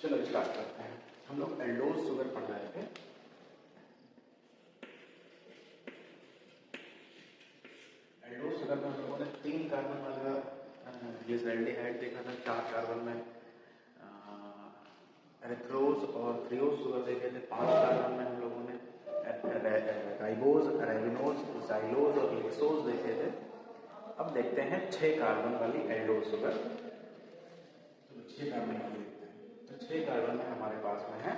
चलो स्टार्ट करते हैं। हम लोग एल्डोज शुगर पढ़ रहे थे। एल्डोज शुगर में हम लोगों ने 3 कार्बन वाला ग्लिसरॉल्डिहाइड देखा था, 4 कार्बन में एरिथ्रोज और थ्रियोज शुगर देखे थे, 5 कार्बन में हम लोगों ने राइबोज, अरेबिनोज, जाइलोज और हेक्सोज देखे थे। अब देखते हैं 6 कार्बन वाली एल्डोज शुगर। तो 6 कार्बन वाली देखते हैं। तो 6 कार्बन में हमारे पास में है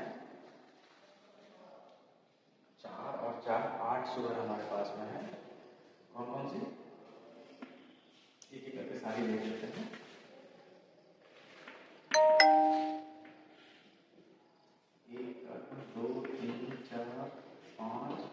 4 और 4 8 शुगर हमारे पास में है। कौन कौन सी? एक एक करके सारी देख लेते हैं। एक कार्बन, 2 3 4 5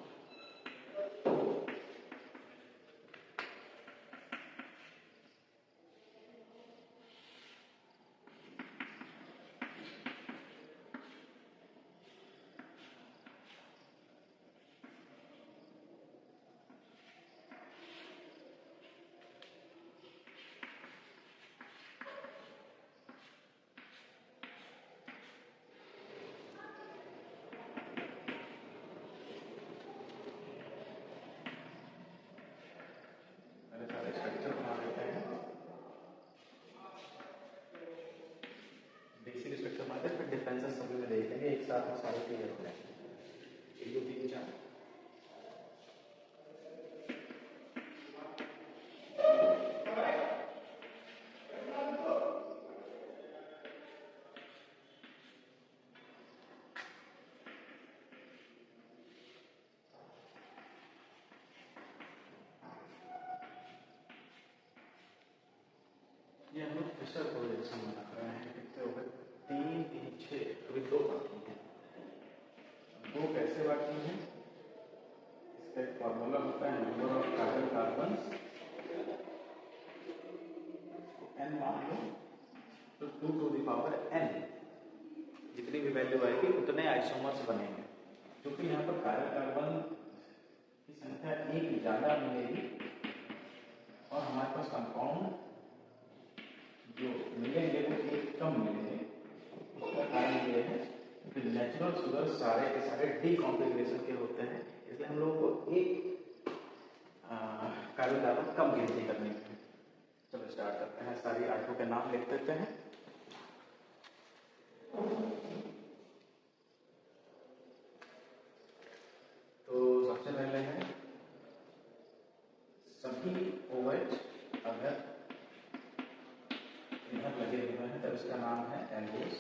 स्ट्रक्चर बना लेते हैं। बेसिक स्ट्रक्चर बनाते हैं, फिर डिफरेंसेस सभी में देख लेंगे, एक साथ में सारे क्लियर हो जाएंगे। 1 2 3 4 ये हम लोग फिशर कोरिलेशन बना रहे हैं। कितने हो गए? 3 3 6, अभी 2 बाकी हैं। 2 कैसे बाकी हैं? इसका एक फॉर्मूला होता है, number of carbon carbons n मान लो, तो 2 टू द पावर n जितनी भी वैल्यू आएगी उतने आइसोमर्स बनेंगे। क्योंकि यहाँ पर कार्बन की संख्या एक ज्यादा मिलेगी और हमारे पास कंपाउंड जो मिलेंगे वो एक कम मिलेंगे। उसका कारण ये है कि नेचुरल शुगर सारे के सारे डीकॉन्फिगरेशन के होते हैं, इसलिए हम लोगों को एक कार्बन कार्बन कम गिनती करनी है। चलो स्टार्ट करते हैं। सारी आठों के नाम लिख देते हैं। तो सबसे पहले है सभी OH अगर इधर लगे हुए हैं तो इसका नाम है एल्डोज।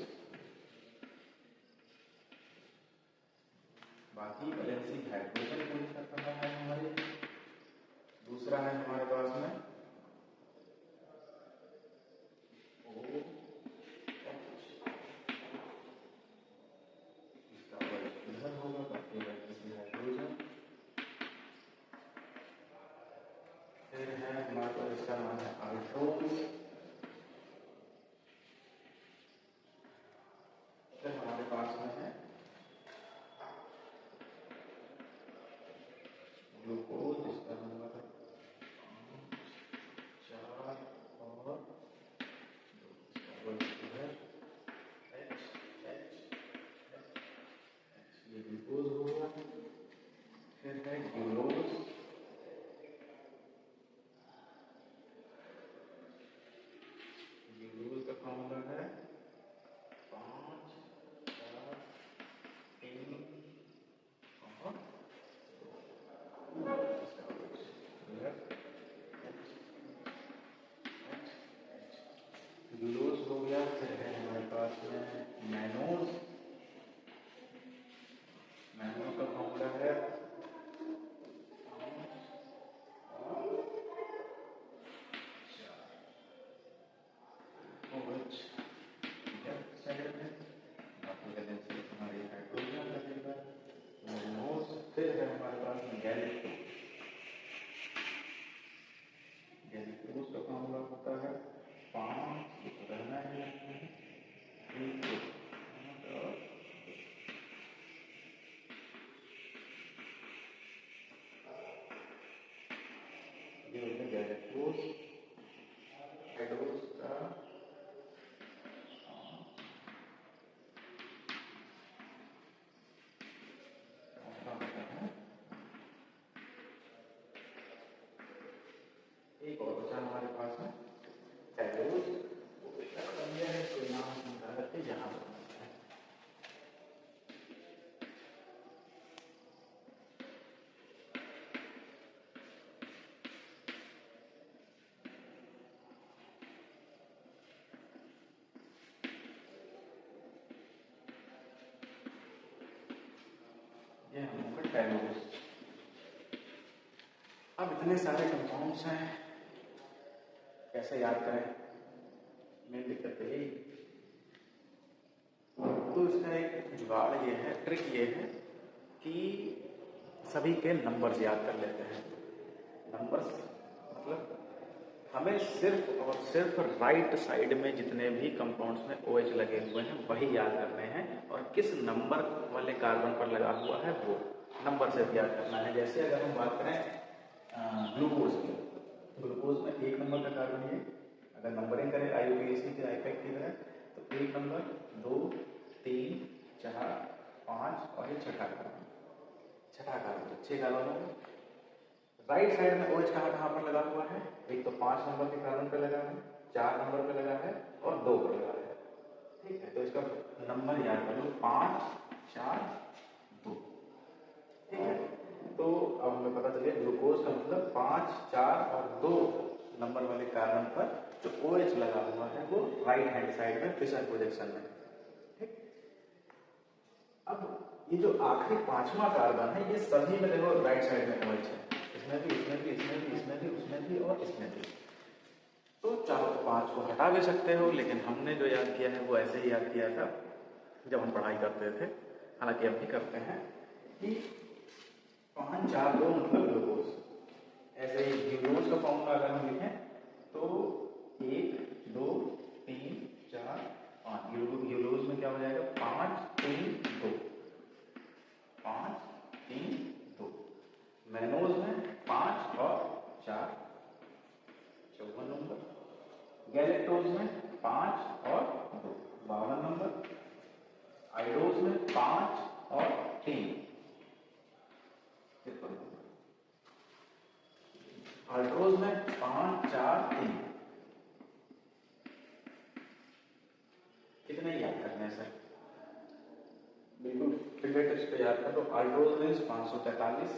बाकी वैलेंसी हाइड्रोजन को कर रहा है हमारे। दूसरा है हमारे पास में OH, इसका वर्ग इधर होगा, बाकी वैलेंसी हाइड्रोजन। फिर है हमारे पास, इसका नाम है अल्ट्रोज। फिर हमारे पास में है ग्लूकोज, जिसका नंबर है 4 और 2, इसका वर्ग इधर H H H, ये ग्लूकोज होगा। फिर है ग्लूकोज, ग्लूकोज का फॉर्मूला है 5 4 3 और 2, इतने सारे कंपाउंड्स हैं, कैसे याद करें, मेन दिक्कत तो यही। तो इसका एक जुगाड़ ये है, ट्रिक ये है कि सभी के नंबर्स याद कर लेते हैं। नंबर्स मतलब हमें सिर्फ और सिर्फ राइट साइड में जितने भी कंपाउंड्स में OH लगे हुए हैं वही याद करने हैं, और किस नंबर वाले कार्बन पर लगा हुआ है वो नंबर से भी याद करना है। जैसे अगर हम बात करें ग्लूकोज की, ग्लूकोज में 1 नंबर का कार्बन है, अगर नंबरिंग करें IUPAC के आईपैक की तरह, तो 1 नंबर, 2, 3, 4, 5 और ये छठा कार्बन, 6 कार्बन होगा। राइट साइड में OH कहाँ पर लगा हुआ है, एक तो 5 नंबर के कार्बन पे लगा है, 4 नंबर पे लगा है और 2 पर लगा है। ठीक है, तो इसका नंबर याद कर लो 5, 4, 2। ठीक है, तो अब हमें पता चले ग्लूकोज का मतलब 5, 4 और 2 नंबर वाले कार्बन पर जो OH लगा हुआ है वो राइट हैंड साइड में फिशर प्रोजेक्शन में। ठीक, अब ये जो आखिरी 5वां कार्बन है ये सभी में देखो राइट साइड में OH है, इसमें भी, इसमें भी, इसमें भी, इसमें भी, उसमें भी और इसमें भी। तो चाहो तो 5 को हटा भी सकते हो, लेकिन हमने जो याद किया है वो ऐसे ही याद किया था जब हम पढ़ाई करते थे, हालांकि अब भी करते हैं, कि 5, 4, 2 मतलब ग्लूकोज। ऐसे ही ग्लूकोज का फॉर्मूला अगर हम लिखें तो 1, 2, 3, 4, 5। ग्लूकोज में क्या हो जाएगा, 5, 3, 2, 5, 3, 2। मैनोज में 5 और 4, 54 नंबर। गैलेक्टोज में 5 और 2, 52 नंबर। आइडोज में 5 और 3, 53 नंबर। अल्ट्रोज में 5, 4, 3। कितने याद करने हैं सर? बिल्कुल फिंगर टिप्स पे याद कर लो। Altrose means 543,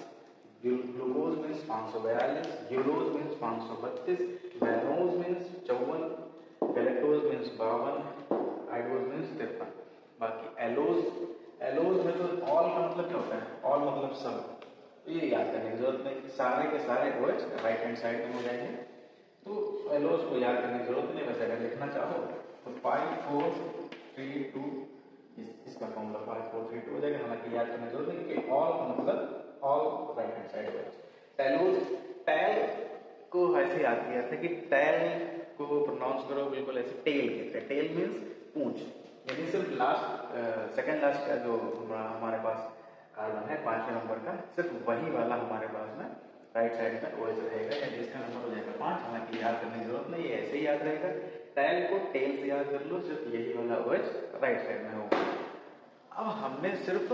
glucose means 542, gulose means 532, mannose means 54, galactose means 52, idose means 53। बाकी एलोज में तो ऑल का मतलब क्या होता है, ऑल मतलब सब, तो ये याद करने की जरूरत नहीं, सारे के सारे OH राइट हैंड साइड में हो जाएंगे, तो एलोज को याद करने की जरूरत नहीं। वैसे अगर लिखना चाहो तो 5, 4, 3, 2, इसका फॉर्मूला 5, 4, 3, 2 हो जाएगा, हालांकि याद करने की जरूरत नहीं कि ऑल मतलब all right hand side OH। Talose, टैल को ऐसे याद किया था कि टैल को प्रोनाउंस करो बिल्कुल ऐसे टेल कहते हैं, टेल मीन्स पूंछ, यानी सिर्फ लास्ट सेकंड लास्ट का जो हमारे पास कार्बन है 5वें नंबर का, सिर्फ वही वाला हमारे पास में राइट साइड में OH रहेगा, या जिसका नंबर हो जाएगा 5। हालांकि याद करने की जरूरत नहीं है, ऐसे ही याद रहेगा। टैल को टेल से याद कर लो, सिर्फ यही वाला OH राइट साइड में होगा। अब हमने सिर्फ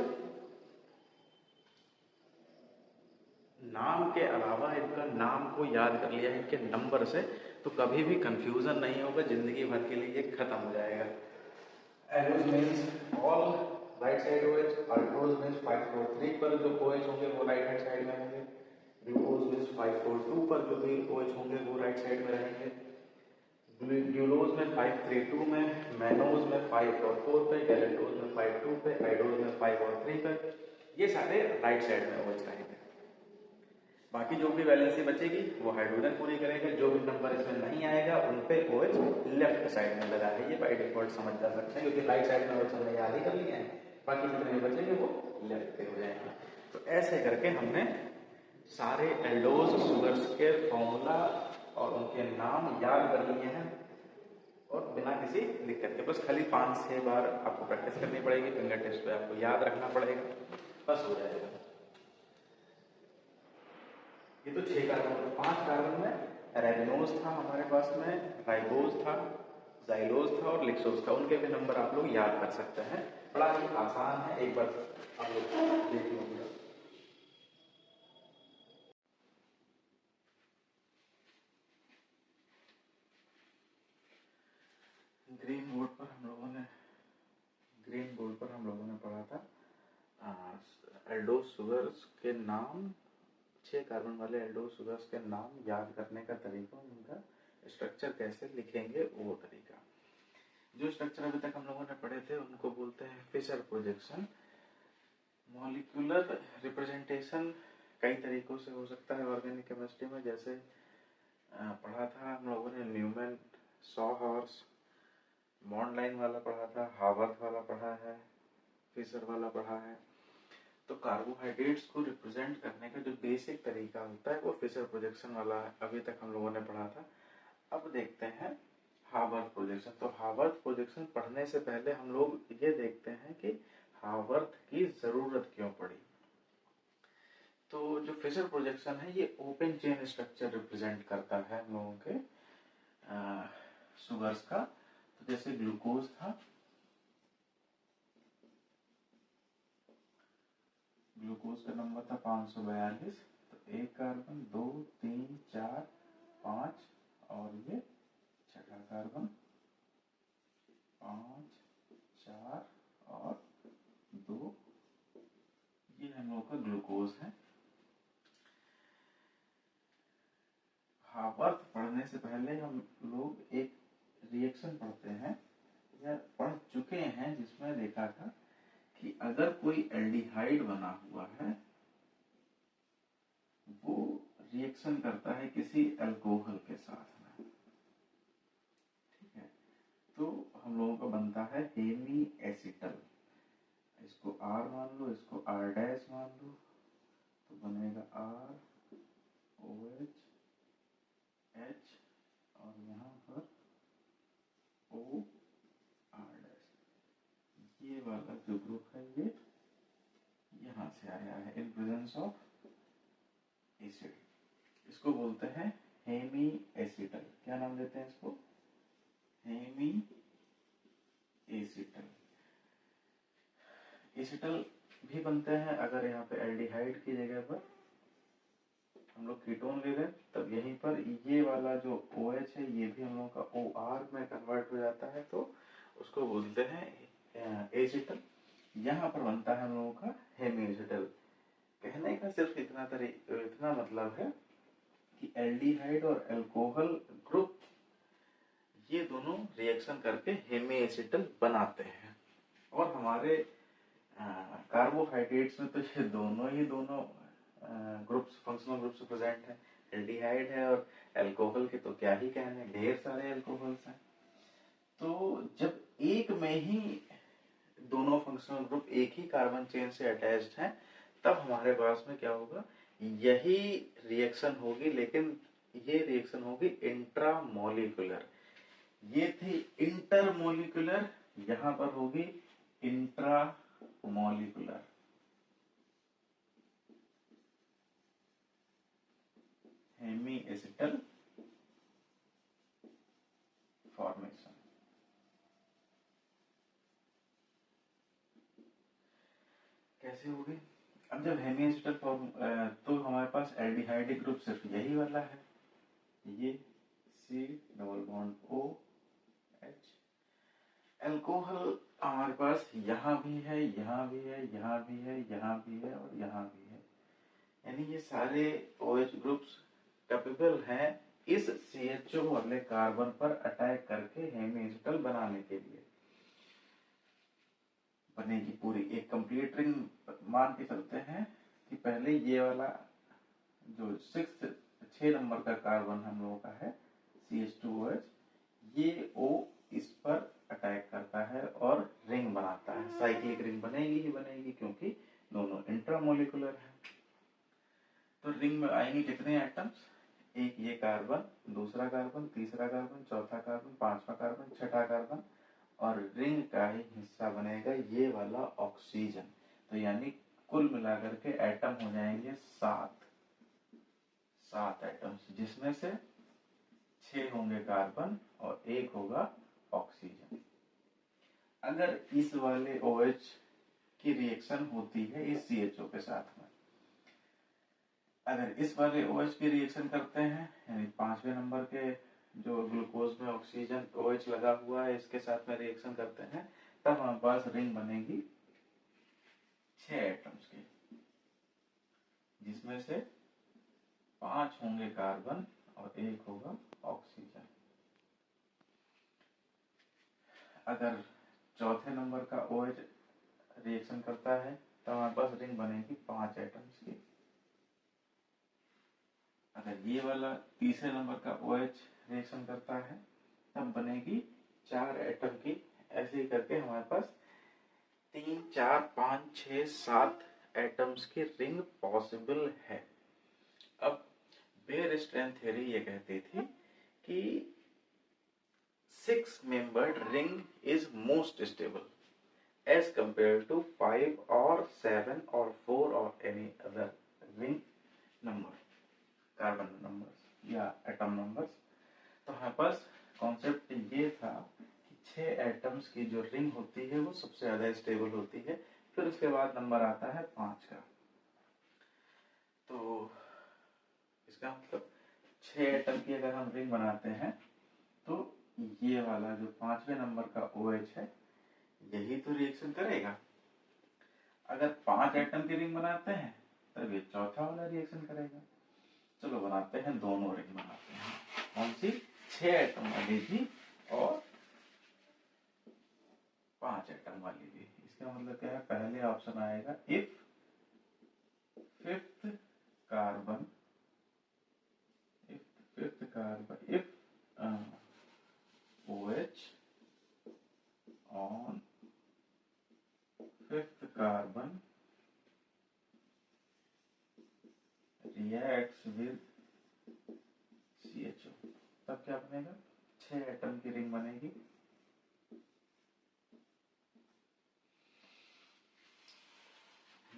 नाम के अलावा इनका नाम को याद कर लिया है इनके नंबर से, तो कभी भी कंफ्यूजन नहीं होगा, जिंदगी भर के लिए खत्म हो जाएगा। Allose means all right side OH, altrose means 543 पर जो OH होंगे वो राइट हैंड साइड में होंगे, ग्लूकोज मीन्स 542 पर जो भी OH होंगे वो राइट साइड में रहेंगे, ड्यूलोज में 532 में, मैनोज में 5 और 4 पे, गैलेक्टोज में 5, 2 पे, आइडोज में 5 और 3 पे, ये सारे राइट साइड में OH रहेंगे। बाकी जो भी वैलेंसी बचेगी वो हाइड्रोजन पूरी करेगा, जो भी नंबर इसमें नहीं आएगा उन पे OH लेफ्ट साइड में लगा है, ये बाय डिफॉल्ट समझ जा सकते हैं, क्योंकि राइट साइड में OH हमने याद ही कर लिए हैं, बाकी जितने भी बचेंगे वो लेफ्ट पे हो जाएंगे। तो ऐसे करके हमने सारे एल्डोज शुगर्स के फॉर्मूला और उनके नाम याद कर लिए हैं, और बिना किसी दिक्कत के, बस खाली 5-6 बार आपको प्रैक्टिस करनी पड़ेगी, फिंगर टिप्स पे आपको याद रखना पड़ेगा, बस हो जाएगा। ये तो 6 कार्बन, 5 कार्बन में रेबिनोज था हमारे पास में, राइबोज था, जाइलोज था और लिक्सोज था, उनके भी नंबर आप लोग याद कर सकते हैं, बड़ा ही आसान है, एक बार आप लोग देख लीजिए। ग्रीन बोर्ड पर हम लोगों ने पढ़ा था एल्डोज शुगर्स के नाम, 6 कार्बन वाले एल्डोज शुगर्स के नाम याद करने का तरीका, उनका स्ट्रक्चर कैसे लिखेंगे वो तरीका। जो स्ट्रक्चर अभी तक हम लोगों ने पढ़े थे उनको बोलते हैं फिशर प्रोजेक्शन। मॉलिक्यूलर रिप्रेजेंटेशन कई तरीकों से हो सकता है ऑर्गेनिक केमिस्ट्री में, जैसे पढ़ा था हम लोगों ने न्यूमैन, सॉहर्स, मॉन्डलाइन वाला पढ़ा था, हावर्थ वाला पढ़ा है, फिशर वाला पढ़ा है। तो कार्बोहाइड्रेट्स को रिप्रेजेंट करने का जो बेसिक तरीका होता है वो फिशर प्रोजेक्शन वाला अभी तक हम लोगों ने पढ़ा था। अब देखते हैं हावर्थ प्रोजेक्शन। तो हावर्थ प्रोजेक्शन पढ़ने से पहले हम लोग ये देखते हैं कि हावर्थ की जरूरत क्यों पड़ी। तो जो फिशर प्रोजेक्शन है ये ओपन चेन स्ट्रक्चर रिप्रेजेंट करता है हम लोगों के शुगर्स का। तो जैसे ग्लूकोज था, ग्लूकोज का नंबर था 542, तो एक कार्बन, 2, 3, 4, 5 और ये छठा कार्बन, 5, 4 और 2, ये हम लोग का ग्लूकोज है। हावर्थ पढ़ने से पहले हम लोग एक रिएक्शन पढ़ते हैं या पढ़ चुके हैं जिसमें देखा था कि अगर कोई एल्डिहाइड बना हुआ है वो रिएक्शन करता है किसी अल्कोहल के साथ में, ठीक है, तो हम लोगों का बनता है हेमी एसिटल। इसको R मान लो, इसको R डैश मान लो, तो बनेगा R OH H और यहाँ पर O R डैश। ये वाला जो ग्रुप है ये यहाँ से आया है इन प्रेजेंस ऑफ एसिड। इसको बोलते हैं हेमी एसिटल। क्या नाम देते हैं इसको? Hemy acetal. एसिटल भी बनते हैं अगर यहाँ पे एल्डिहाइड की जगह पर हम लोग कीटोन ले लें, तब यहीं पर ये वाला जो OH है ये भी हम लोग का OR में कन्वर्ट हो जाता है, तो उसको बोलते हैं एसिटल। यहाँ पर बनता है हम लोगों का हेमी एसिटल। कहने का सिर्फ इतना मतलब है कि एल्डिहाइड और अल्कोहल ग्रुप ये दोनों रिएक्शन करके हेमी एसिटल बनाते हैं। और हमारे कार्बोहाइड्रेट्स में तो ये दोनों ग्रुप्स, फंक्शनल ग्रुप्स प्रेजेंट है। एल्डिहाइड है और अल्कोहल के तो क्या ही कहने, ढेर सारे अल्कोहल्स हैं। तो जब एक में ही दोनों फंक्शनल ग्रुप एक ही कार्बन चेन से अटैच्ड हैं, तब हमारे पास में क्या होगा, यही रिएक्शन होगी, लेकिन ये रिएक्शन होगी इंट्रामोलिकुलर। ये थी इंटरमोलिकुलर, यहां पर होगी इंट्रामोलिकुलर। Hemy acetal formation. कैसे होगी? अब जब हेमी एसिटल फॉर्म तो हमारे पास एल्डिहाइड ग्रुप सिर्फ यही वाला है, ये C double bond O H। Alcohol हमारे पास यहाँ भी है, यहाँ भी है, यहाँ भी है, यहाँ भी है और यहाँ भी है। यानी ये सारे OH ग्रुप्स कैपेबल हैं इस CHO वाले कार्बन पर अटैक करके हेमी एसिटल बनाने के लिए। बनेगी पूरी एक कंप्लीट रिंग। मान के चलते हैं कि पहले ये वाला जो 6 नंबर का कार्बन हम लोगों का है CH2OH, ये O इस पर अटैक करता है और रिंग बनाता है। साइक्लिक रिंग बनेगी ही बनेगी क्योंकि दोनों इंट्रामोलिकुलर है। तो रिंग में आएंगे कितने एटम्स? एक ये कार्बन, दूसरा कार्बन, तीसरा कार्बन, चौथा कार्बन, पांचवा कार्बन, छठा कार्बन और रिंग का ही हिस्सा बनेगा ये वाला ऑक्सीजन। तो यानी कुल मिलाकर के एटम हो जाएंगे 7 एटम्स, जिसमें से 6 होंगे कार्बन और 1 होगा ऑक्सीजन। अगर इस वाले OH की रिएक्शन होती है इस CHO के साथ में, अगर इस वाले OH की रिएक्शन करते हैं, यानी 5वें नंबर के जो ग्लूकोज में ऑक्सीजन OH लगा हुआ है इसके साथ में रिएक्शन करते हैं, तब हमारे पास रिंग बनेगी 6 एटम्स की, जिसमें से 5 होंगे कार्बन और 1 होगा ऑक्सीजन। अगर चौथे नंबर का OH रिएक्शन करता है तो हमारे पास रिंग बनेगी 5 एटम्स की, अगर ये वाला तीसरे नंबर का OH रिएक्शन करता है तब बनेगी 4 एटम की, ऐसे ही करके हमारे पास 3, 4, 5, 6, 7 एटम्स की रिंग पॉसिबल है। अब बेयर स्ट्रेंथ थ्योरी ये कहती थी कि 6 membered ring is most stable as compared to 5 or 7 or 4 or any other ring number, carbon numbers या एटम नंबर्स। तो हमारे पास कॉन्सेप्ट ये था कि 6 एटम्स की जो रिंग होती है वो सबसे ज्यादा स्टेबल होती है, फिर उसके बाद नंबर आता है 5 का। तो इसका मतलब 6 एटम की अगर हम रिंग बनाते हैं तो ये वाला जो 5वें नंबर का OH है यही तो रिएक्शन करेगा। अगर 5 एटम की रिंग बनाते हैं तब ये चौथा वाला रिएक्शन करेगा। चलो बनाते हैं, दोनों रिंग बनाते हैं। कौन सी? 6 एटम वाली भी और 5 एटम वाली भी। इसका मतलब क्या है? पहले ऑप्शन आएगा if fifth carbon if OH on fifth carbon reacts with CHO, तब क्या बनेगा? 6 एटम की रिंग बनेगी।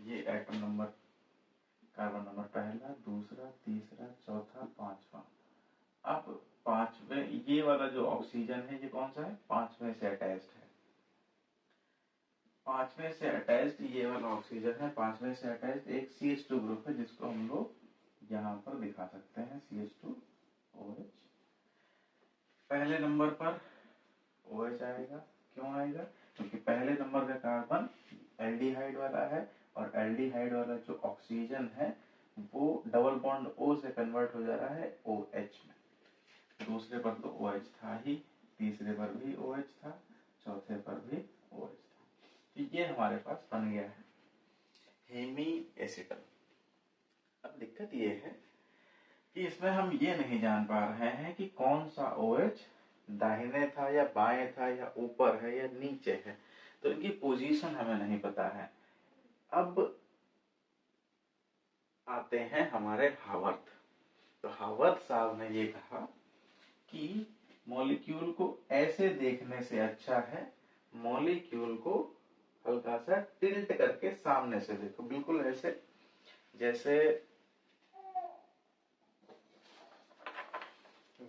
ये एटम नंबर, कार्बन नंबर पहला, दूसरा, तीसरा, चौथा, 5वां। अब 5वें, ये वाला जो ऑक्सीजन है ये कौन सा है? 5वें से अटैच्ड है। 5वें से अटैच्ड ये वाला ऑक्सीजन है, 5वें से अटैच्ड एक CH2 ग्रुप है जिसको हम लोग यहाँ पर दिखा सकते हैं CH2OH। पहले नंबर पर OH आएगा। क्यों आएगा? क्योंकि पहले नंबर का कार्बन एल्डिहाइड वाला है और एल्डिहाइड वाला जो ऑक्सीजन है वो डबल बॉन्ड O से कन्वर्ट हो जा रहा है OH में। दूसरे पर तो OH था ही, तीसरे पर भी OH था, चौथे पर भी OH था। तो ये हमारे पास बन गया है हेमी एसिटल। अब दिक्कत ये है कि इसमें हम ये नहीं जान पा रहे हैं कि कौन सा OH दाहिने था या बाएं था या ऊपर है या नीचे है, तो इनकी पोजीशन हमें नहीं पता है। अब आते हैं हमारे हावर्थ। तो हावर्थ साहब ने ये कहा कि मॉलिक्यूल को ऐसे देखने से अच्छा है मॉलिक्यूल को हल्का सा टिल्ट करके सामने से देखो, बिल्कुल ऐसे जैसे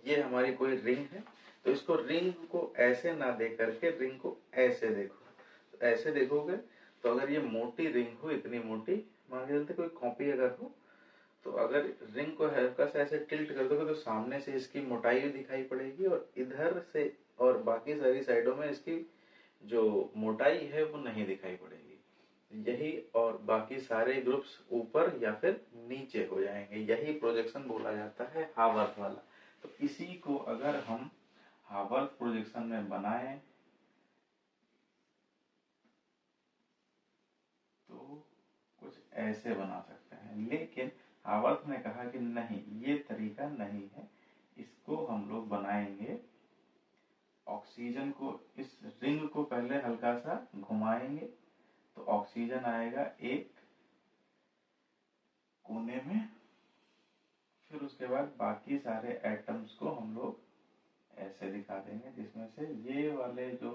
ये हमारी कोई रिंग है तो इसको रिंग को ऐसे ना देख करके रिंग को ऐसे देखो। तो ऐसे देखोगे तो अगर ये मोटी रिंग हो, इतनी मोटी, मान के चलते कोई कॉपी अगर हो, तो अगर रिंग को हल्का सा ऐसे टिल्ट कर दोगे तो सामने से इसकी मोटाई भी दिखाई पड़ेगी और इधर से और बाकी सारी साइडों में इसकी जो मोटाई है वो नहीं दिखाई पड़ेगी। यही और बाकी सारे ग्रुप्स ऊपर या फिर नीचे हो जाएंगे। यही प्रोजेक्शन बोला जाता है हावर्थ वाला। तो इसी को अगर हम हावर्थ प्रोजेक्शन में बनाएं तो कुछ ऐसे बना सकते हैं, लेकिन हावर्थ ने कहा कि नहीं, ये तरीका नहीं है। इसको हम लोग बनाएंगे, ऑक्सीजन को, इस रिंग को पहले हल्का सा घुमाएंगे तो ऑक्सीजन आएगा एक कोने में, फिर उसके बाद बाकी सारे एटम्स को हम लोग ऐसे दिखा देंगे, जिसमें से ये वाले जो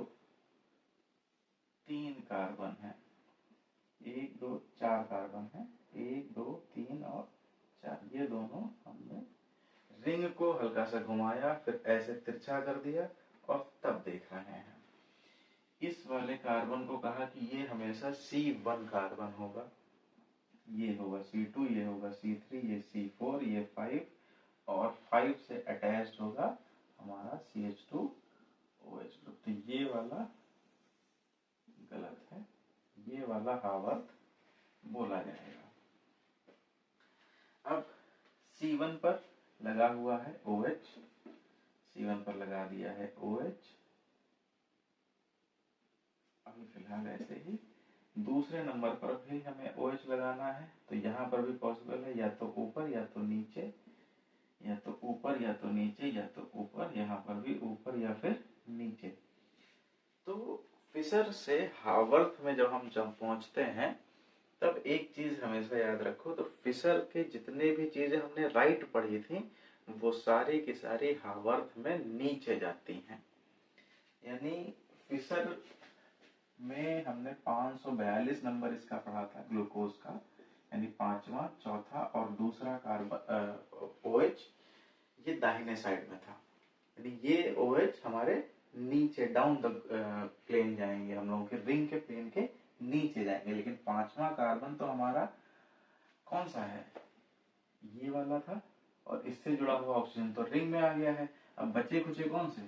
3 कार्बन है, 1 2 4 कार्बन है, 1 2 3 और 4, ये दोनों हमने रिंग को हल्का सा घुमाया, फिर ऐसे तिरछा कर दिया और तब देख रहे हैं। इस वाले कार्बन को कहा कि ये हमेशा C1 कार्बन होगा, ये होगा C2, ये होगा C3, ये C4, ये 5 और 5 से अटैच्ड होगा हमारा CH2OH ग्रुप। तो ये वाला गलत है, ये वाला हावर्थ बोला जाएगा। अब C1 पर लगा हुआ है OH, C1 पर लगा दिया है OH, अभी फिलहाल ऐसे ही। दूसरे नंबर पर भी हमें OH लगाना है, तो यहाँ पर भी पॉसिबल है या तो ऊपर या तो नीचे। या तो ऊपर या तो नीचे, या तो ऊपर, यहाँ पर भी ऊपर या फिर नीचे। तो फिशर से हावर्थ में जब पहुंचते हैं तब एक चीज हमेशा याद रखो, तो फिशर के जितने भी चीजें हमने राइट पढ़ी थी वो सारी की सारी हावर्थ में नीचे जाती हैं। यानी फिशर में हमने 542 नंबर इसका पढ़ा था ग्लूकोज का, यानी पांचवा, चौथा और दूसरा कार्बन OH ये दाहिने साइड में था। यानी ये OH हमारे नीचे डाउन द प्लेन जाएंगे, हम लोगों के रिंग के प्लेन के नीचे जाएंगे। लेकिन पांचवा कार्बन तो हमारा कौन सा है, ये वाला था, और इससे जुड़ा हुआ ऑक्सीजन तो रिंग में आ गया है। अब बचे कुछ कौन से,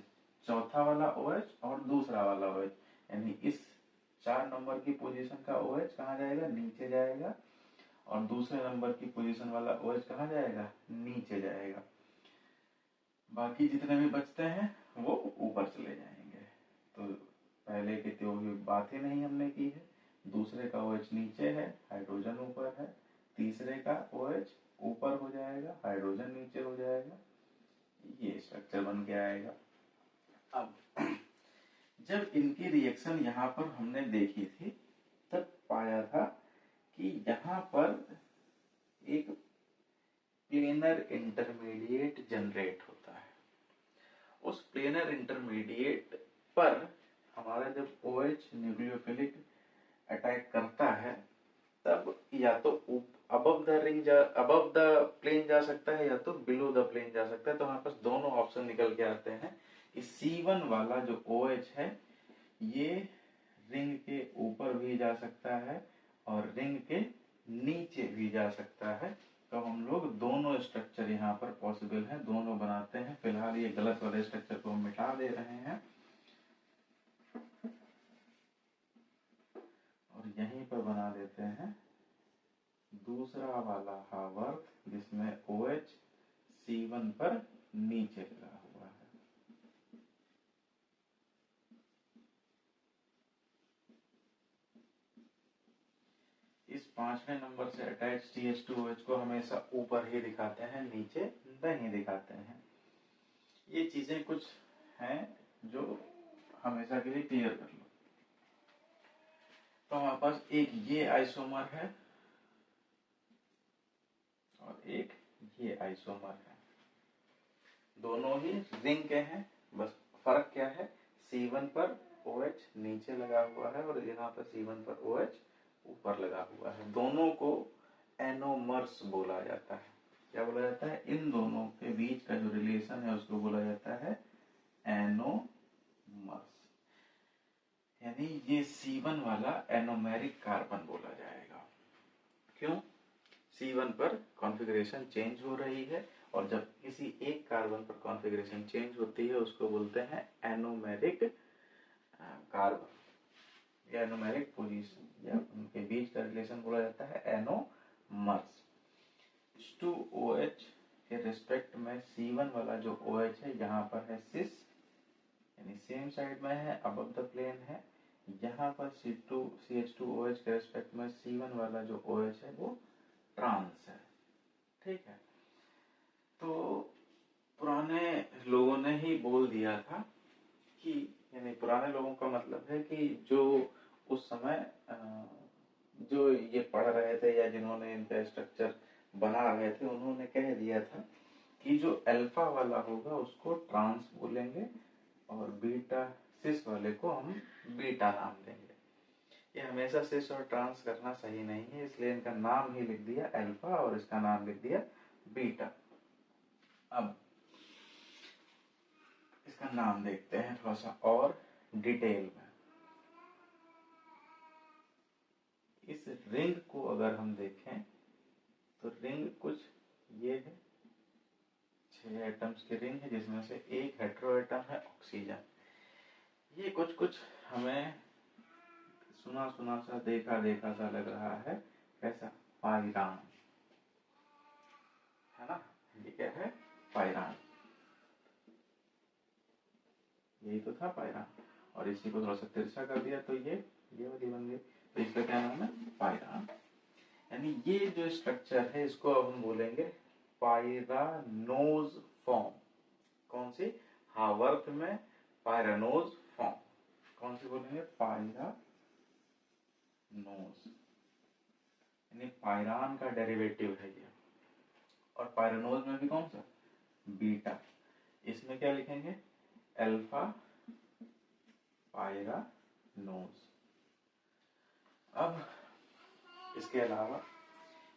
चौथा वाला OH और दूसरा वाला OH, यानी इस 4 नंबर की पोजीशन का OH कहाँ जाएगा, नीचे जाएगा, और दूसरे नंबर की पोजीशन वाला OH कहाँ जाएगा, नीचे जाएगा। बाकी जितने भी बचते हैं वो ऊपर चले जाएंगे। तो पहले की तो बात ही नहीं हमने की है। दूसरे का OH नीचे है, हाइड्रोजन ऊपर है। तीसरे का OH ऊपर हो जाएगा, हाइड्रोजन नीचे हो जाएगा। ये स्ट्रक्चर बन के आएगा। अब जब इनकी रिएक्शन यहाँ पर हमने देखी थी तब पाया था कि यहाँ पर एक प्लेनर इंटरमीडिएट जनरेट होता है। उस प्लेनर इंटरमीडिएट पर हमारा जब OH न्यूक्लियोफिलिक अटैक करता है तब या तो अबव द प्लेन जा सकता है या तो बिलो द प्लेन जा सकता है। तो हमारे पास दोनों ऑप्शन निकल के आते हैं कि C1 वाला जो OH है ये रिंग के ऊपर भी जा सकता है और रिंग के नीचे भी जा सकता है। तो हम लोग दोनों स्ट्रक्चर यहाँ पर पॉसिबल है, दोनों बनाते हैं। फिलहाल ये गलत वाले स्ट्रक्चर को हम मिटा दे रहे हैं और यहीं पर बना देते हैं दूसरा वाला हावर्थ जिसमें OH C1 पर नीचे लगा हुआ है। इस 5वें नंबर से अटैच CH2OH को हमेशा ऊपर ही दिखाते हैं, नीचे नहीं दिखाते हैं। ये चीजें कुछ हैं जो हमेशा के लिए क्लियर कर लो। तो हमारे पास एक ये आइसोमर है और एक ये आइसोमर है, दोनों ही रिंग के हैं। बस फर्क क्या है, C1 पर OH नीचे लगा हुआ है और यहाँ पर C1 पर OH ऊपर लगा हुआ है। दोनों को एनोमर्स बोला जाता है। क्या बोला जाता है, इन दोनों के बीच का जो रिलेशन है उसको बोला जाता है एनोमर्स। यानी ये C1 वाला एनोमेरिक कार्बन बोला जाएगा। क्यों, C1 पर कॉन्फ़िगरेशन चेंज हो रही है और जब किसी एक कार्बन पर कॉन्फ़िगरेशन चेंज होती है उसको बोलते हैं एनोमेरिक कार्बन या एनोमेरिक पोजीशन, या उनके बीच का रिलेशन बोला जाता है एनोमर्स। H2OH के रिस्पेक्ट में C1 वाला जो OH है यहाँ पर है सिस, यानी सेम साइड में है, अबव द प्लेन है। यहाँ पर CH2OH के रिस्पेक्ट में C1 वाला जो OH है वो ट्रांस है। ठीक है, तो पुराने लोगों ने ही बोल दिया था कि, यानी पुराने लोगों का मतलब है कि जो उस समय जो ये पढ़ रहे थे या जिन्होंने इनका स्ट्रक्चर बना रहे थे उन्होंने कह दिया था कि जो अल्फा वाला होगा उसको ट्रांस बोलेंगे और बीटा सिस वाले को हम बीटा नाम देंगे। ये हमेशा सिस और ट्रांस करना सही नहीं है, इसलिए इनका नाम ही लिख दिया अल्फा और इसका नाम लिख दिया बीटा। अब इसका नाम देखते हैं थोड़ा सा और डिटेल में। इस रिंग को अगर हम देखें तो रिंग कुछ ये है, 6 एटम्स की रिंग है जिसमें से एक हेटेरो एटम है ऑक्सीजन। ये कुछ कुछ हमें सुना सुना सा देखा देखा सा लग रहा है, कैसा, पाइरान है ना। ये क्या है, पाइरान, यही तो था पाइरान। और इसी को थोड़ा सा तिरछा कर दिया तो ये वाली बन गई। तो इसका क्या नाम है, पाइरान। यानी ये जो स्ट्रक्चर है इसको अब हम बोलेंगे पायरानोज फॉर्म। कौन सी? हावर्थ में पायरानोज फॉर्म। कौन सी बोलेंगे? पायरानोज, यानी पायरान का डेरिवेटिव है ये। और पायरानोज में भी कौन सा? बीटा। इसमें क्या लिखेंगे? Alpha pyranose. अब इसके अलावा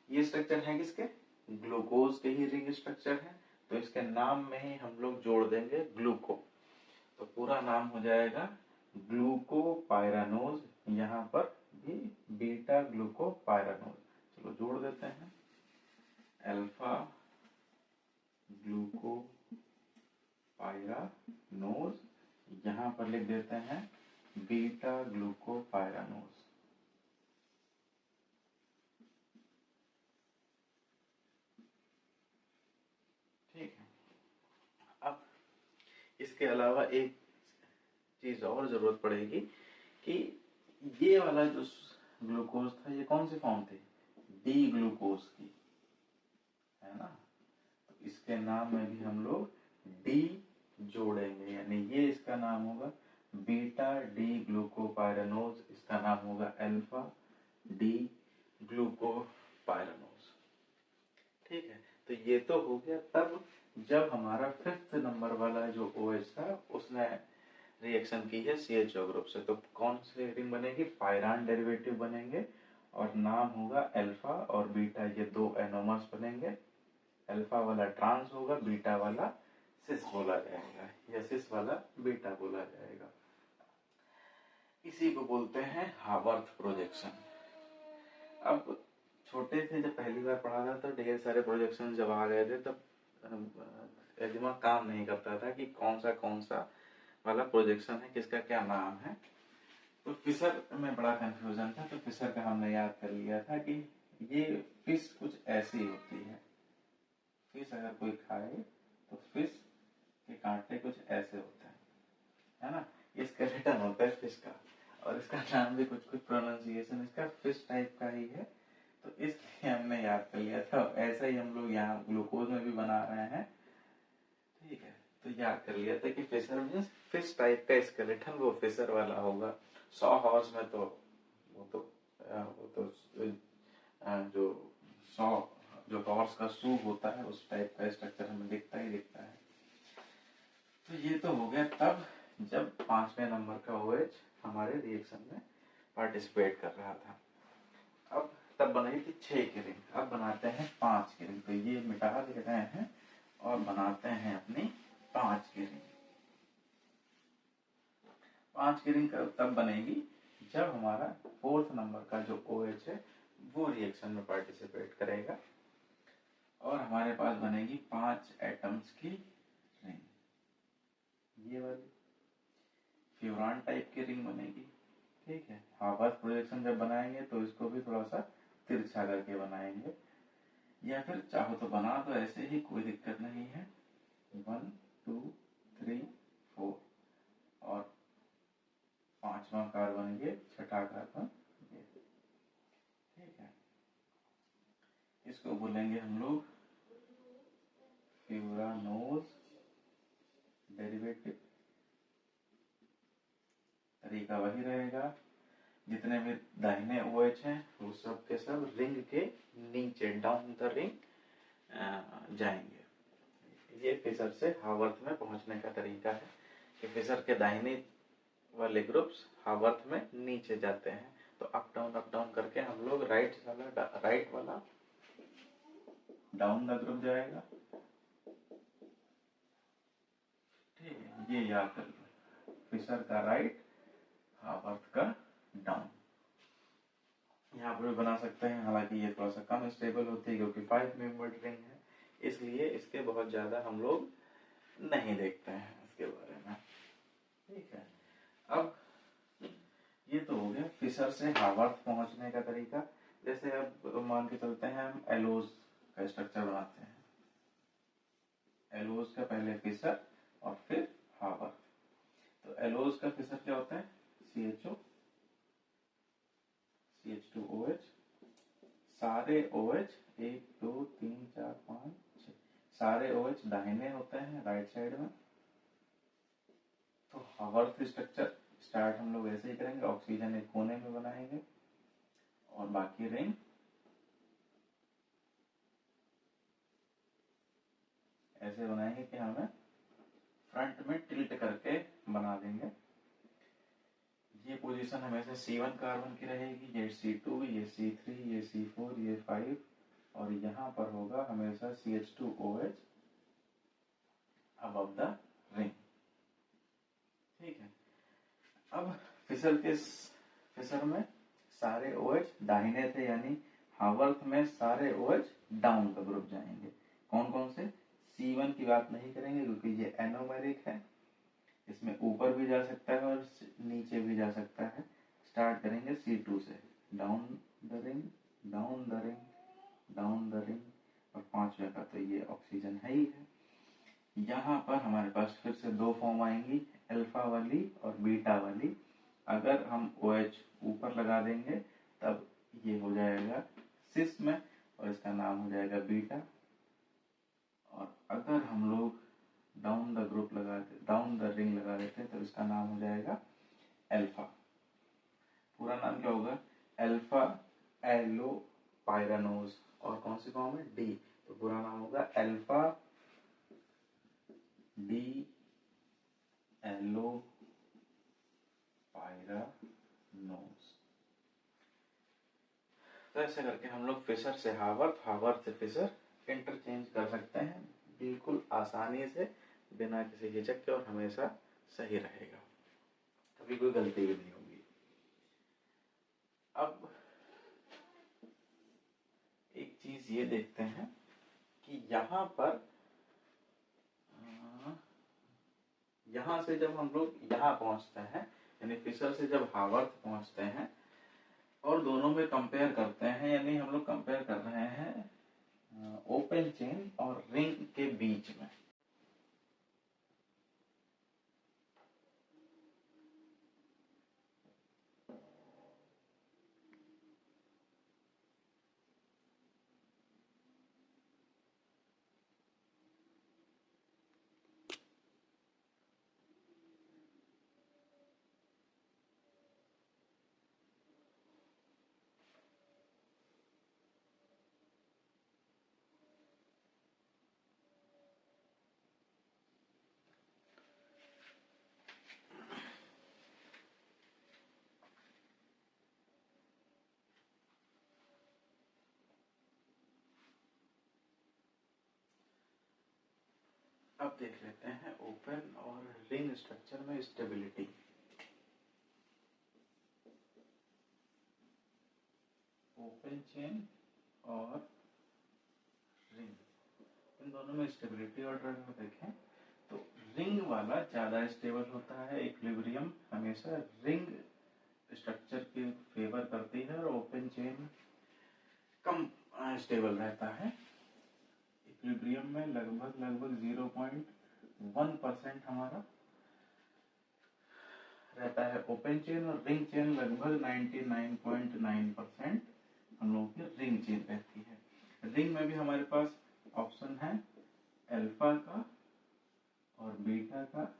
ये स्ट्रक्चर है किसके? ग्लूकोज के ही रिंग स्ट्रक्चर है, तो इसके नाम में ही हम लोग जोड़ देंगे ग्लूको। तो पूरा नाम हो जाएगा ग्लूकोपायरानोज, यहाँ पर भी बीटा ग्लूकोपायरानोज। चलो जोड़ देते हैं, अल्फा ग्लूकोपायरानोज, यहाँ पर लिख देते हैं बीटा ग्लूकोपायरानोज। ठीक है। अब इसके अलावा एक चीज और जरूरत पड़ेगी कि ये वाला जो ग्लूकोज था ये कौन सी फॉर्म थी? डी ग्लूकोज की, है ना। तो इसके नाम में भी हम लोग डी जोड़ेंगे, यानी ये इसका नाम होगा बीटा डी ग्लूकोपायरानोज, इसका नाम होगा अल्फा डी ग्लूकोपायरानोज। ठीक है, तो ये तो हो गया तब जब हमारा 5th नंबर वाला जो OH था उसने रिएक्शन की है CHO ग्रुप से। तो कौन सी रिंग बनेगी? पायरान डेरिवेटिव बनेंगे और नाम होगा अल्फा और बीटा, ये दो एनोमर्स बनेंगे। अल्फा वाला ट्रांस होगा, बीटा वाला सिस बोला जाएगा, या सिस वाला बीटा बोला जाएगा। इसी को बोलते हैं हावर्थ प्रोजेक्शन। अब छोटे थे जब पहली बार पढ़ा था तो ढेर सारे प्रोजेक्शन जब आ गए थे तब दिमाग काम नहीं करता था कि कौन सा वाला प्रोजेक्शन है, किसका क्या नाम है। तो फिशर में बड़ा कंफ्यूजन था, तो फिशर का हमने याद कर लिया था कि ये फिश कुछ ऐसी होती है। फिश अगर कोई खाए तो फिश के कांटे कुछ ऐसे होते हैं, है ना। ये स्केलेटन होता है फिश का, और इसका नाम भी कुछ प्रोनाउंसिएशन इसका फिश टाइप का ही है, तो इसलिए हमने याद कर लिया था। ऐसा ही हम लोग यहाँ ग्लूकोज में भी बना रहे हैं। ठीक है, तो याद कर लिया था कि फिशर मीन्स फिश टाइप का स्केलेटन, वो फिशर वाला होगा। 100 हॉर्स में तो वो तो जो 100 जो हॉर्स का सूप होता है उस टाइप का स्ट्रक्चर हमें दिखता ही दिखता है। तो ये तो हो गया तब जब 5वें नंबर का OH हमारे रिएक्शन में पार्टिसिपेट कर रहा था। अब तब बनाई थी 6 की रिंग, अब बनाते हैं 5 की रिंग। तो ये मिटा दे रहे हैं और बनाते हैं अपनी 5 की रिंग। 5 की रिंग तब बनेगी जब हमारा 4th नंबर का जो OH है वो रिएक्शन में पार्टिसिपेट करेगा और हमारे पास बनेगी 5 एटम्स की रिंग। ये वाली फ्यूरान टाइप की रिंग बनेगी। ठीक है, हावर्थ प्रोजेक्शन जब बनाएंगे तो इसको भी थोड़ा सा तिरछा करके बनाएंगे, या फिर चाहो तो बना दो ऐसे ही, कोई दिक्कत नहीं है। 1 2 3 4 और 5वां कार्बन ये, 6ठा कार्बन ये। ठीक है, इसको बोलेंगे हम लोग फ्यूरानोज डेरिवेटिव। तरीका वही रहेगा, जितने भी दाहिने OH हैं वो सब के सब रिंग के नीचे डाउन द रिंग जाएंगे। ये फिशर से हावर्थ में पहुंचने का तरीका है कि फिशर के दाहिने वाले ग्रुप्स हावर्थ में नीचे जाते हैं, तो अप डाउन करके हम लोग राइट वाला डाउन द ग्रुप जाएगा। ठीक है, ये याद कर लो, फिशर का राइट, हावर्थ का डाउन। यहाँ पर भी बना सकते हैं, हालांकि ये थोड़ा सा कम स्टेबल होती है क्योंकि 5 मेंबर्ड रिंग है, इसलिए इसके बहुत ज्यादा हम लोग नहीं देखते हैं इसके बारे में। ठीक है, अब ये तो हो गया फिशर से हावर्थ पहुंचने का तरीका। जैसे अब मान के चलते हैं हम एलोज का स्ट्रक्चर बनाते हैं, एलोज का पहले फिशर और फिर हावर्थ। तो एलोज का फिशर क्या होता है? CHO CH2OH, सारे OH 1 2 3 4 5 6 सारे OH दाहिने होते हैं राइट साइड में। तो हावर्थ स्ट्रक्चर स्टार्ट हम लोग ऐसे ही करेंगे, ऑक्सीजन एक कोने में बनाएंगे और बाकी रिंग ऐसे बनाएंगे कि हमें फ्रंट में टिल्ट करके बना देंगे। ये पोजीशन हमेशा C1 कार्बन की रहेगी, ये C2, ये C3, ये C4, ये 5 और यहाँ पर होगा हमेशा CH2OH अबव द रिंग। ठीक है। अब फिशर में सारे OH दाहिने थे, यानी हावर्थ में सारे OH डाउन का ग्रुप जाएंगे। कौन कौन से? C1 की बात नहीं करेंगे क्योंकि ये एनोमेरिक है, इसमें ऊपर भी जा सकता है और नीचे भी जा सकता है। स्टार्ट करेंगे C2 से, down the ring, down the ring, down the ring और पांचवें का तो ये ऑक्सीजन है ही है। यहाँ पर हमारे पास फिर से दो फॉर्म आएंगी, अल्फा वाली और बीटा वाली। अगर हम OH ऊपर लगा देंगे तब ये हो जाएगा सिस में और इसका नाम हो जाएगा बीटा। और अगर हम लोग डाउन द रिंग लगा देते हैं तो इसका नाम हो जाएगा अल्फा। पूरा नाम क्या होगा? Alpha allopyranose. और कौन सी फॉर्म है? डी, तो पूरा नाम होगा अल्फा डी एलो पायरानोज। तो ऐसे करके हम लोग फिशर से हावर्थ से फिशर इंटरचेंज कर सकते हैं बिल्कुल आसानी से, बिना किसी हिचक के, और हमेशा सही रहेगा, कभी कोई गलती भी नहीं होगी। अब एक चीज ये देखते हैं कि यहाँ पर यहाँ से जब हम लोग यहाँ पहुंचते हैं, यानी फिशर से जब हावर्थ पहुंचते हैं और दोनों में कंपेयर करते हैं, यानी हम लोग कंपेयर कर रहे हैं ओपन चेन और रिंग के बीच में। अब देख लेते हैं ओपन और रिंग स्ट्रक्चर में स्टेबिलिटी। ओपन चेन और रिंग, इन दोनों में स्टेबिलिटी ऑर्डर में देखें तो रिंग वाला ज्यादा स्टेबल होता है। इक्विलिब्रियम हमेशा रिंग स्ट्रक्चर की फेवर करती है और ओपन चेन कम स्टेबल रहता है। इक्विलिब्रियम में लगभग 0.1% हमारा रहता है ओपन चेन, और रिंग चेन लगभग 99.9% हम लोगों की रिंग चेन रहती है। रिंग में भी हमारे पास ऑप्शन है अल्फा का और बीटा का,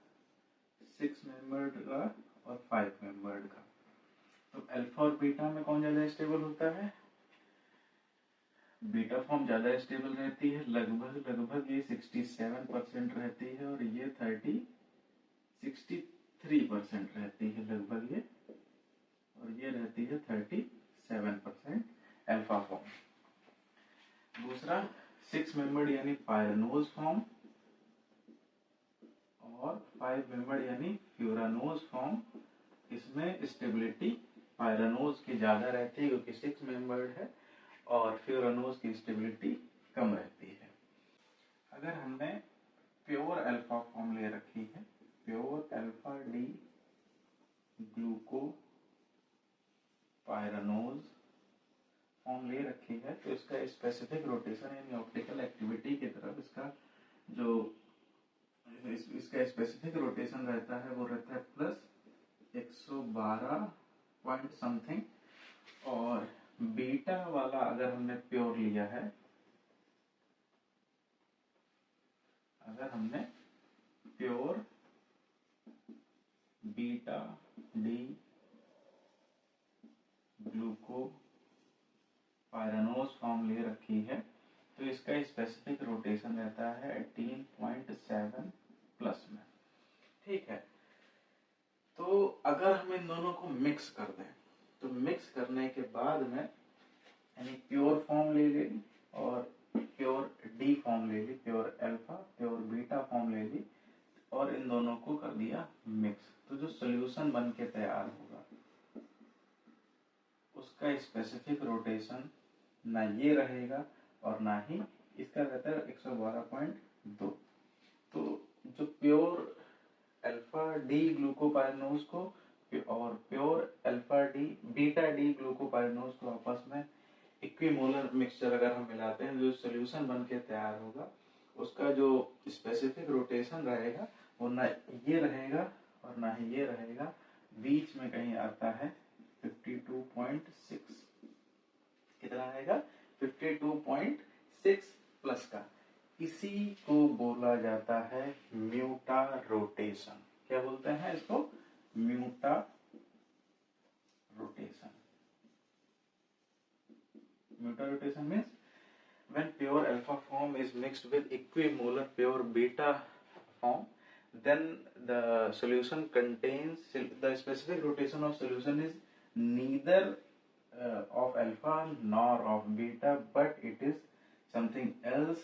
6 मेंबर्ड का और 5 मेंबर्ड का। तो अल्फा और बीटा में कौन ज्यादा स्टेबल होता है? बीटा फॉर्म ज्यादा स्टेबल रहती है, लगभग ये 67% रहती है और ये 63% रहती है लगभग ये, और ये रहती है 37% अल्फा फॉर्म। दूसरा 6 मेंबर्ड यानी पायरानोज फॉर्म और 5 मेंबर्ड यानी फ्यूरानोज फॉर्म। इसमें स्टेबिलिटी पायरानोज की ज्यादा रहती है क्योंकि 6 मेंबर्ड है, और फ्यूरानोज की स्टेबिलिटी कम रहती है। अगर हमने प्योर अल्फा फॉर्म ले रखी है, pure alpha D ग्लूको pyranose form ले रखी है, तो इसका स्पेसिफिक रोटेशन यानी ऑप्टिकल एक्टिविटी की तरफ इसका जो इसका स्पेसिफिक रोटेशन रहता है वो रहता है प्लस 112 पॉइंट समथिंग। और बीटा वाला अगर हमने प्योर लिया है अगर हमने pure beta D glucopyranose form ले रखी है तो इसका स्पेसिफिक रोटेशन रहता है 18.7 प्लस में। ठीक है, तो अगर हम इन दोनों को मिक्स कर दें तो मिक्स करने के बाद में यानी प्योर फॉर्म ले ली और प्योर डी फॉर्म ले ली, pure alpha pure beta form ले ली और इन दोनों को कर दिया मिक्स, तो जो सॉल्यूशन बन के तैयार होगा उसका स्पेसिफिक रोटेशन ना ये रहेगा और ना ही इसका रहता है 112.2। तो जो प्योर अल्फा डी ग्लूकोपाइरानोज को और pure alpha D beta D glucopyranose को आपस में इक्विमोलर मिक्सचर अगर हम मिलाते हैं जो सॉल्यूशन बन के तैयार होगा उसका जो स्पेसिफिक रोटेशन रहेगा वो ना ये रहेगा और ना ही ये रहेगा, बीच में कहीं आता है 52.6। कितना आएगा? 52.6 प्लस का। इसी को बोला जाता है म्यूटा रोटेशन। क्या बोलते हैं इसको? Mutarotation. Mutarotation means when pure alpha form is mixed with equimolar pure beta form, then the solution contains the specific rotation of solution is neither of alpha nor of beta, but it is something else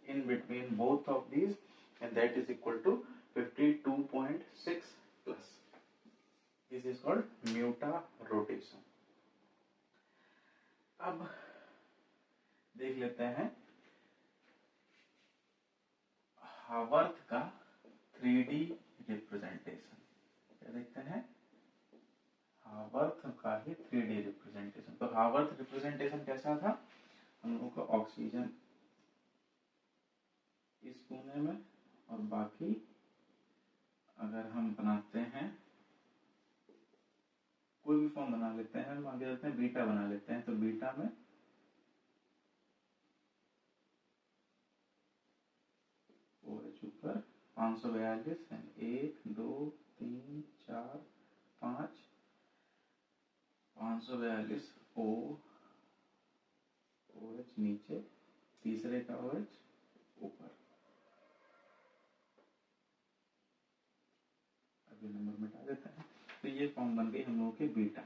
in between both of these, and that is equal to 52.6 plus. This is called muta rotation. अब देख लेते हैं Haworth का 3D representation. क्या देखते हैं? Haworth का ही 3D representation. तो हावर्थ रिप्रेजेंटेशन कैसा था? हम लोगों का ऑक्सीजन इस कोने में और बाकी अगर हम बनाते हैं कोई भी फॉर्म बना लेते हैं, हम आगे जाते हैं बीटा बना लेते हैं, तो बीटा में ऊपर 542 1 2 3 4 5 542 ओ OH नीचे, तीसरे का OH ऊपर। अभी नंबर मिटा देते हैं। तो ये फॉर्म बन गई हम लोगों की बीटा।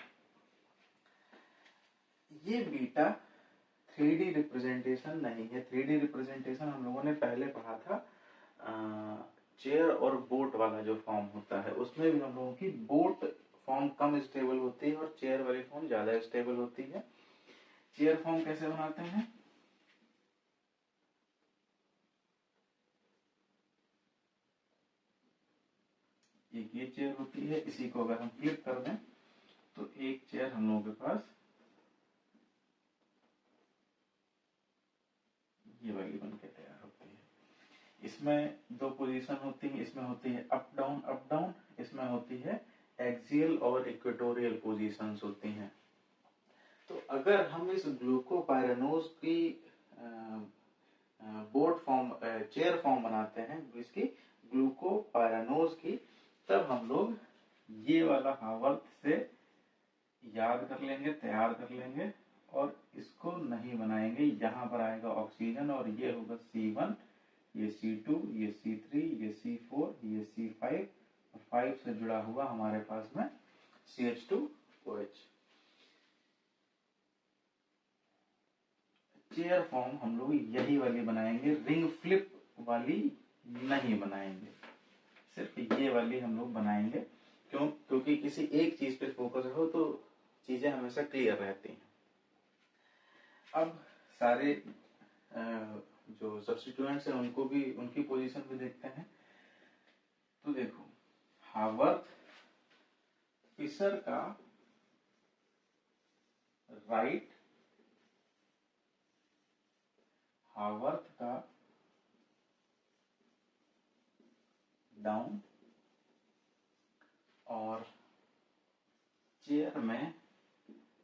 ये बीटा 3D रिप्रेजेंटेशन नहीं है। 3D रिप्रेजेंटेशन हम लोगों ने पहले पढ़ा था चेयर और बोट वाला जो फॉर्म होता है, उसमें भी हम लोगों की बोट फॉर्म कम स्टेबल होती है और चेयर वाली फॉर्म ज्यादा स्टेबल होती है। चेयर फॉर्म कैसे बनाते हैं? एक ये चेयर होती है, इसी को अगर हम फ्लिप कर दें तो एक चेयर हम लोगों के पास ये वाली बन के तैयार होती है। इसमें दो पोजीशन होती है, इसमें होती है अप डाउन, इसमें होती है एक्सियल और इक्वेटोरियल पोजीशंस होती हैं। तो अगर हम इस ग्लूकोपाइरानोज की बोट फॉर्म चेयर फॉर्म बनाते हैं इसकी ग्लूकोपाइरानोज की, तब हम लोग ये वाला हावर्थ से याद कर लेंगे, तैयार कर लेंगे और इसको नहीं बनाएंगे। यहाँ पर आएगा ऑक्सीजन और ये होगा C1, ये C2, ये C3, ये C4, ये C5 और 5 से जुड़ा हुआ हमारे पास में CH2OH। चेयर फॉर्म हम लोग यही वाली बनाएंगे, रिंग फ्लिप वाली नहीं बनाएंगे, सिर्फ ये वाली हम लोग बनाएंगे। क्यों? क्योंकि किसी एक चीज पे फोकस हो तो चीजें हमेशा क्लियर रहती हैं। अब सारे जो सब्स्टिट्यूएंट्स हैं उनको भी, उनकी पोजीशन भी देखते हैं। तो देखो हावर्थ फिशर का राइट, हावर्थ का डाउन और चेयर में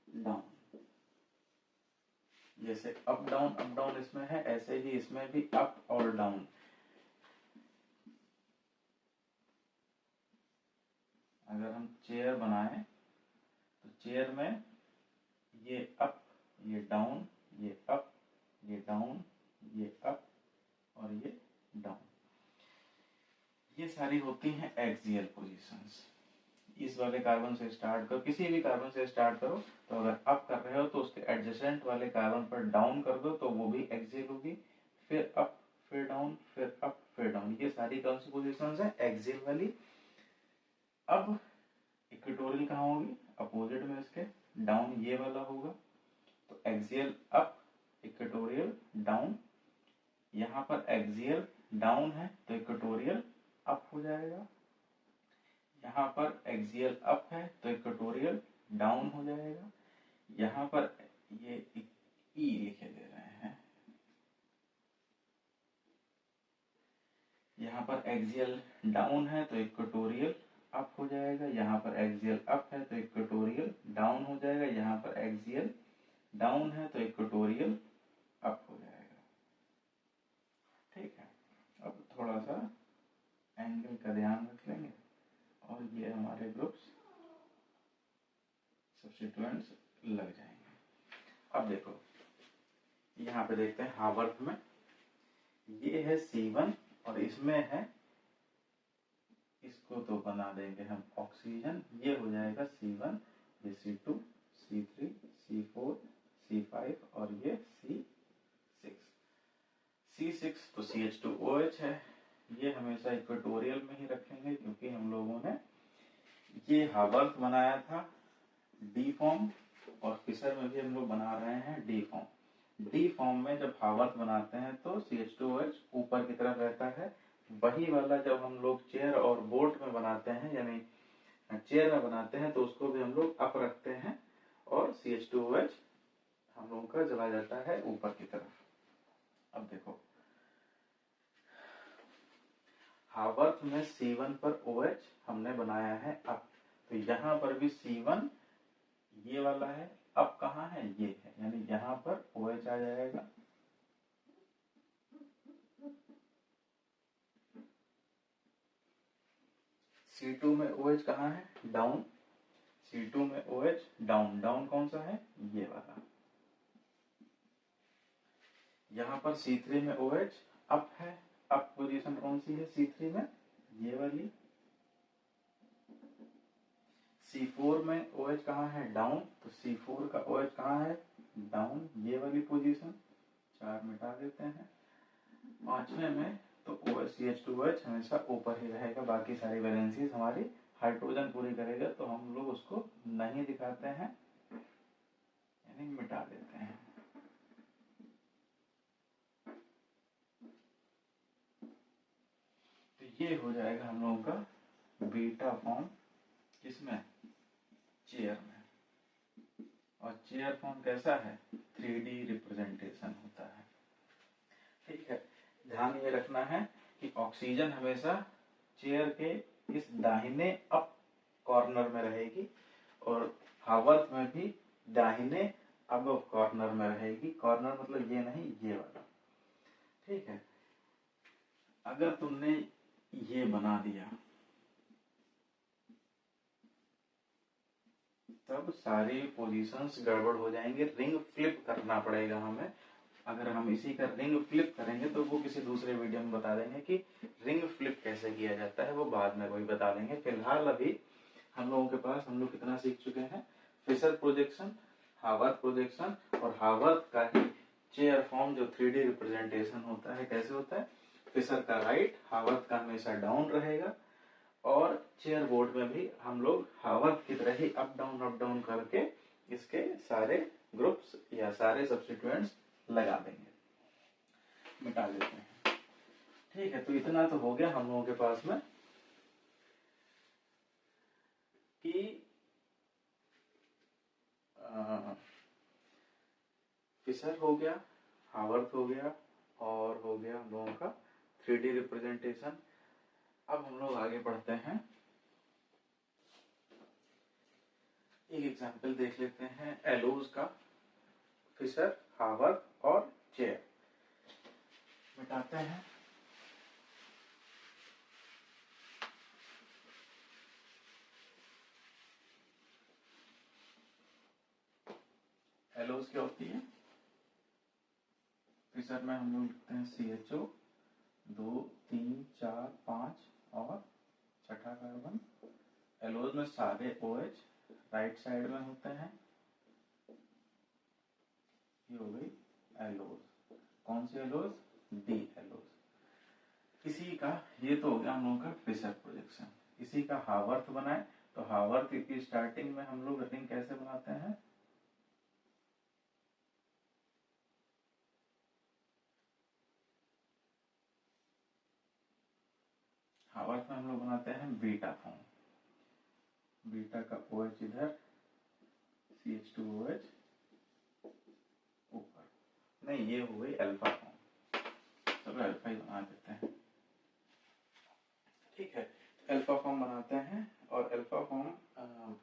डाउन। जैसे अप डाउन इसमें है, ऐसे ही इसमें भी अप और डाउन। अगर हम चेयर बनाएं तो चेयर में ये अप, ये डाउन, ये अप, ये डाउन, ये अप और ये डाउन, ये सारी होती हैं एक्सियल पोजीशंस। इस वाले कार्बन से स्टार्ट करो, किसी भी कार्बन से स्टार्ट करो, तो अगर अप कर रहे हो तो उसके एडजेसेंट वाले कार्बन पर डाउन कर दो तो वो भी एक्सियल होगी, फिर अप, फिर डाउन, फिर अप, फिर डाउन, ये सारी कौन सी पोजीशंस है? एक्सियल वाली। अब इक्वेटोरियल कहाँ होगी? अपोजिट में इसके, डाउन ये वाला होगा, तो एक्सियल अप, इक्वेटोरियल डाउन। यहाँ पर एक्सियल डाउन है तो इक्वेटोरियल अप हो जाएगा, यहाँ पर एक्सियल अप है तो इक्वेटोरियल डाउन हो जाएगा, यहाँ पर ये ई लिखे दे रहे हैं, यहाँ पर एक्सियल डाउन है तो इक्वेटोरियल अप हो जाएगा, यहाँ पर एक्सियल अप है तो इक्वेटोरियल डाउन हो जाएगा, यहाँ पर एक्सियल डाउन है तो इक्वेटोरियल अप हो जाएगा। ठीक है, अब थोड़ा सा एंगल का ध्यान रख लेंगे और ये हमारे ग्रुप्स सब्स्टिट्यूएंट्स लग जाएंगे। अब देखो यहाँ पे देखते हैं हावर्थ में, ये है C1 और इसमें है, इसको तो बना देंगे हम ऑक्सीजन, ये हो जाएगा C1, ये C2, C3, C4, C5 और ये C6। C6 तो CH2OH है, ये हमेशा इक्वेटोरियल में ही रखेंगे क्योंकि हम लोगों ने ये हावर्थ बनाया था डी फॉर्म, और फिशर में भी हम लोग बना रहे हैं डी फॉर्म। डी फॉर्म में जब हावर्थ बनाते हैं तो CH2OH ऊपर की तरफ रहता है, वही वाला जब हम लोग चेयर और बोट में बनाते हैं, यानी चेयर में बनाते हैं तो उसको भी हम लोग अप रखते हैं और CH2OH हम लोगों का चला जाता है ऊपर की तरफ। अब देखो हावर्थ में C1 पर OH हमने बनाया है अप, तो यहाँ पर भी C1 ये वाला है, अब कहाँ है? ये है, यानी यहाँ पर OH आ जाएगा, C2 में OH कहाँ है? डाउन, C2 में OH डाउन, डाउन कौन सा है? ये वाला। यहाँ पर C3 में OH अप है, अप पोजीशन कौन सी है C3 में? ये वाली। C4 में OH कहाँ है? डाउन, तो C4 का OH कहाँ है? डाउन, ये वाली पोजीशन। 4 मिटा देते हैं। 5वें में तो CH2OH हमेशा ऊपर ही रहेगा, बाकी सारी वैलेंसीज हमारी हाइड्रोजन पूरी करेगा, तो हम लोग उसको नहीं दिखाते हैं, यानी मिटा देते हैं। तो ये हो जाएगा हम लोगों का बीटा फॉर्म, किसमें? चेयर में। और चेयर फॉर्म कैसा है? 3D रिप्रेजेंटेशन होता है। ठीक है, ध्यान ये रखना है कि ऑक्सीजन हमेशा चेयर के इस दाहिने अप कॉर्नर में रहेगी और हावर्थ में भी दाहिने अब कॉर्नर में रहेगी। कॉर्नर मतलब ये नहीं, ये वाला। ठीक है, अगर तुमने ये बना दिया तब सारी पोजीशंस गड़बड़ हो जाएंगे, रिंग फ्लिप करना पड़ेगा हमें। अगर हम इसी का रिंग फ्लिप करेंगे तो वो किसी दूसरे वीडियो में बता देंगे कि रिंग फ्लिप कैसे किया जाता है, वो बाद में कोई बता देंगे। फिलहाल अभी हम लोगों के पास, हम लोग कितना सीख चुके हैं? फिशर प्रोजेक्शन, हावर्थ प्रोजेक्शन और हावर्थ का ही चेयर फॉर्म जो 3D रिप्रेजेंटेशन होता है, कैसे होता है? फिशर का राइट, हावर्थ का हमेशा डाउन रहेगा, और चेयर बोर्ड में भी हम लोग हावर्थ की तरह ही अप डाउन करके इसके सारे ग्रुप्स या सारे सब्स्टिट्यूएंट्स लगा देंगे, मिटा देते हैं। ठीक है, तो इतना तो हो गया हम लोगों के पास में कि फिशर हो गया, हावर्थ हो गया, और हो गया हम लोगों का 3D रिप्रेजेंटेशन। अब हम लोग आगे बढ़ते हैं, एक एग्जाम्पल देख लेते हैं एलोज का। फिशर, हावर्थ और चेयर मिटाते हैं। एलोज क्या होती है? फिशर में हम लोग लिखते हैं CHO 2 3 4 5 और छठा कार्बन। एलोज में सारे OH राइट साइड में होते हैं। ये हो गई एलोज। कौन सी एलोज? डी एलोज। इसी का, ये तो हो गया हम लोगों का फिशर प्रोजेक्शन। इसी का हावर्थ बनाए तो हावर्थ की स्टार्टिंग में हम लोग रिंग कैसे बनाते हैं? हावर्थ में हम लोग बनाते हैं बीटा फॉर्म। बीटा का OH इधर, CH2OH ऊपर। नहीं, ये हो गई अल्फा फॉर्म। चलो अल्फा ही बना देते हैं, ठीक है। अल्फा फॉर्म बनाते हैं और अल्फा फॉर्म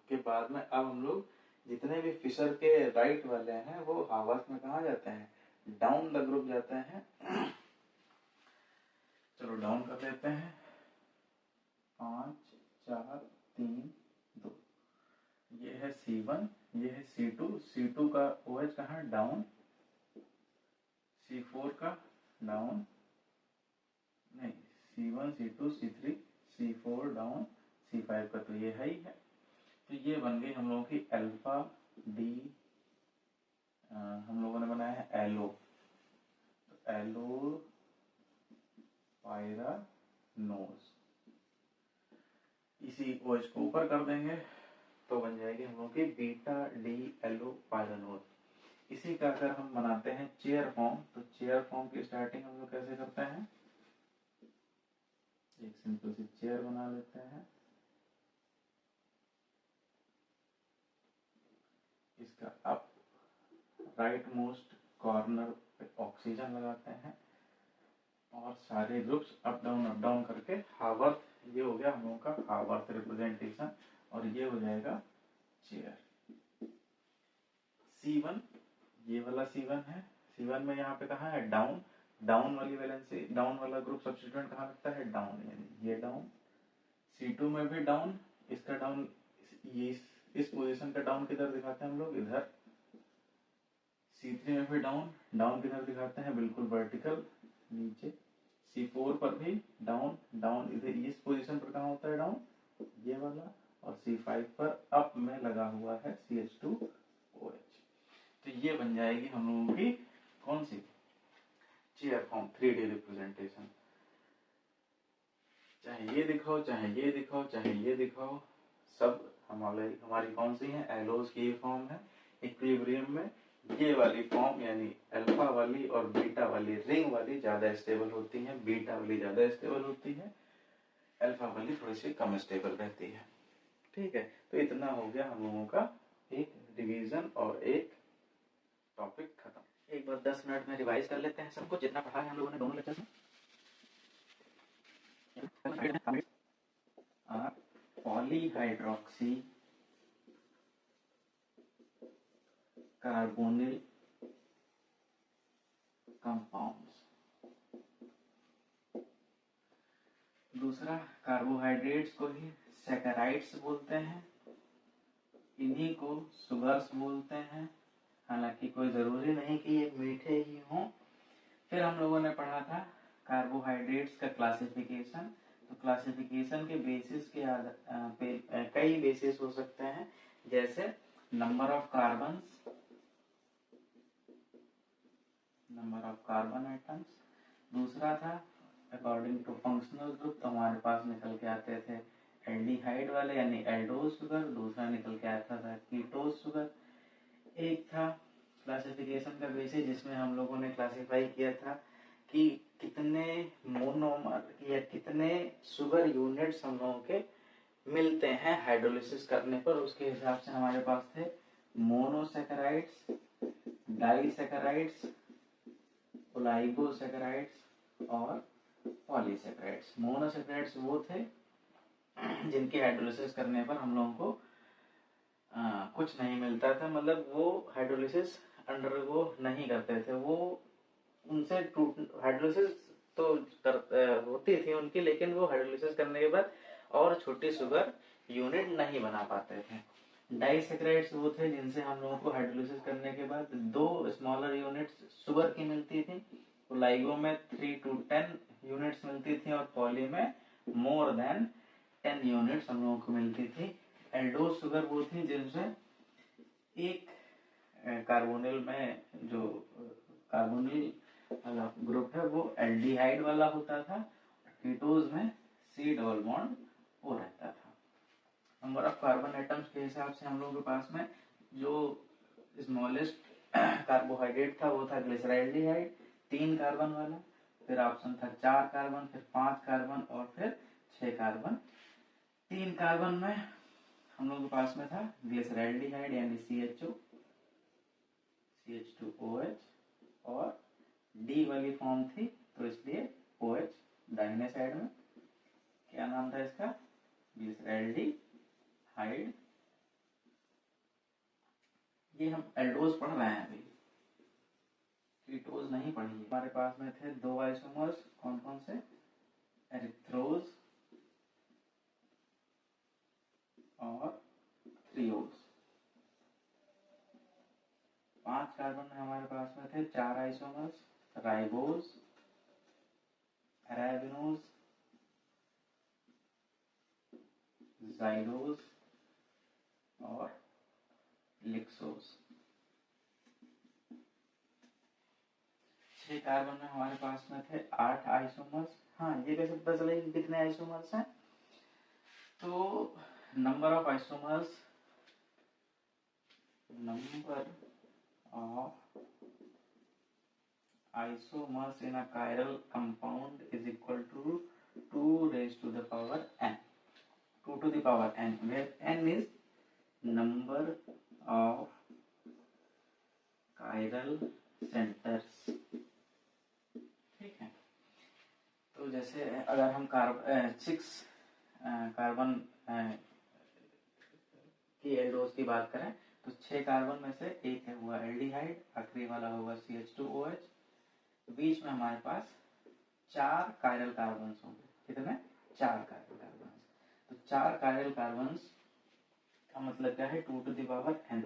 के बाद में अब हम लोग जितने भी फिशर के राइट वाले हैं वो हावर्थ में कहाँ जाते हैं? डाउन द ग्रुप जाते हैं। चलो डाउन कर देते हैं। 5 4 3 2। ये है C1, ये है C2। C2 का OH कहाँ? डाउन। C4 का डाउन, नहीं, C1 C2 C3 C4 down, C5 का तो ये है ही है। तो ये बन गई हम लोगों की अल्फा डी। हम लोगों ने बनाया है एलो, तो एलो पायरानोज। इसी OH को ऊपर कर देंगे तो बन जाएगी हम लोगों की बीटा डी एलो पायरानोज। इसी का अगर हम बनाते हैं चेयर फॉर्म, तो चेयर फॉर्म की स्टार्टिंग हम लोग कैसे करते हैं? एक सिंपल सी चेयर बना लेते हैं। इसका अप राइट मोस्ट कॉर्नर पे ऑक्सीजन लगाते हैं और सारे ग्रुप्स अप डाउन करके हावर्थ, ये हो गया हम लोगों का हावर्थ रिप्रेजेंटेशन और ये हो जाएगा चेयर। C1, ये वाला C1 है। C1 में यहाँ पे कहाँ है? डाउन। डाउन वाली वैलेंसी, डाउन वाला ग्रुप सब्स्टिट्यूएंट कहाँ लगता है? डाउन, यानी ये डाउन। C2 में भी डाउन, इसका डाउन, ये इस पोजीशन का डाउन किधर दिखाते हैं हम लोग? इधर। C3 में भी डाउन, डाउन किधर दिखाते हैं? बिल्कुल वर्टिकल, नीचे। C4 पर भी डाउन, डाउन इधर इस पोजीशन पर कहाँ होता है डाउन? ये वाला। और C5 पर अप में लगा हुआ है CH2OH। तो ये बन जाएगी हम लोगों की कौन सी? Chair form 3D representation. चाहे ये दिखाओ, चाहे ये दिखाओ, चाहे ये दिखाओ, सब हमारी कौन सी है? एलोज की फॉर्म है। इक्विलिब्रियम में ये वाली फॉर्म यानी अल्फा वाली और बीटा वाली रिंग वाली ज्यादा स्टेबल होती है, बीटा वाली ज्यादा स्टेबल होती है, अल्फा वाली थोड़ी सी कम स्टेबल रहती है, ठीक है। तो इतना हो गया हम लोगों का एक डिवीजन और एक टॉपिक खत्म। एक बार 10 मिनट में रिवाइज कर लेते हैं सबको, जितना पढ़ा है हम लोगों ने दोनों लेक्चर में। Polyhydroxy carbonyl compounds. दूसरा, कार्बोहाइड्रेट्स को ही सैकराइड्स बोलते हैं, इन्हीं को सुगर्स बोलते हैं। हालांकि कोई जरूरी नहीं कि ये मीठे ही हों। फिर हम लोगों ने पढ़ा था कार्बोहाइड्रेट्स का क्लासिफिकेशन। तो क्लासिफिकेशन के बेसिस के कई बेसिस हो सकते हैं, जैसे नंबर ऑफ कार्बन एटम्स। दूसरा था अकॉर्डिंग टू फंक्शनल ग्रुप, तो हमारे पास निकल के आते थे एल्डिहाइड वाले यानी एल्डोज शुगर, दूसरा निकल के आता था कीटोज शुगर। एक था क्लासिफिकेशन का बेसिस जिसमें हम लोगों ने क्लासिफाई किया था कि कितने मोनोमर या कितने शुगर यूनिट्स हम लोगों के मिलते हैं हाइड्रोलिसिस करने पर। उसके हिसाब से हमारे पास थे मोनोसैकेराइड्स, डाइसैकेराइड्स, ओलिगोसैकेराइड्स और पॉलीसैकेराइड्स। मोनोसैकेराइड्स वो थे जिनके हाइड्रोलिसिस करने पर हम लोगों को कुछ नहीं मिलता था, मतलब वो हाइड्रोलिसिस अंडरगो नहीं करते थे, वो उनसे हाइड्रोलिसिस तो होती थी उनकी, लेकिन वो हाइड्रोलिसिस करने के बाद और छोटी शुगर यूनिट नहीं बना पाते थे। डाइसैकेराइड्स वो थे जिनसे हम लोगों को हाइड्रोलिसिस करने के बाद 2 स्मॉलर यूनिट्स शुगर की मिलती थी। तो लाइगो में 3 to 10 यूनिट्स मिलती थी और पॉली में मोर देन 10 यूनिट्स हम लोगों को मिलती थी। एल्डोज शुगर वो थी जिनसे एक कार्बोनिल में जो कार्बोनिल वाला ग्रुप है वो एल्डिहाइड वाला होता था। कीटोज में C डबल बॉन्ड ओ रहता था। नंबर ऑफ कार्बन एटम्स के हिसाब से हम लोगों के पास में जो स्मॉलेस्ट कार्बोहाइड्रेट था वो था ग्लिसरॉल्डिहाइड 3 कार्बन वाला, फिर ऑप्शन था 4 कार्बन, फिर 5 कार्बन और फिर 6 कार्बन। 3 कार्बन में हम लोगों के पास में था ग्लिसरॉल्डिहाइड यानी CHO, CH2OH और D वाली फॉर्म थी तो इसलिए OH दाहिने साइड में। क्या नाम था इसका? ग्लिसरॉल्डिहाइड। ये हम एल्डोज पढ़ रहे हैं अभी, कीटोज नहीं पढ़ी। हमारे पास में थे 2 आइसोमर्स, कौन कौन से? एरिथ्रोज और थ्रियोज। 5 कार्बन में हमारे पास में थे 4 आइसोमर्स, राइबोज, अरेबिनोज, जाइलोज और लिक्सोज। 6 कार्बन में हमारे पास में थे 8 आइसोमर्स। हाँ, ये कैसे पता चलेगा कि कितने आइसोमर्स हैं? तो number of isomers, number of isomers in a chiral compound is equal to 2 raised to the power n, 2 to the power n, where n is number of chiral centers। ठीक है, तो जैसे अगर हम 6 कार्बन की aldose की बात करें तो 6 कार्बन में से एक है हुआ एल्डिहाइड, आखिरी वाला होगा CH2OH। बीच में हमारे पास 4 कायरल कार्बन होंगे। कितने? 4 कायरल कार्बन। तो 4 कायरल कार्बन का मतलब क्या है? 2 to the power n,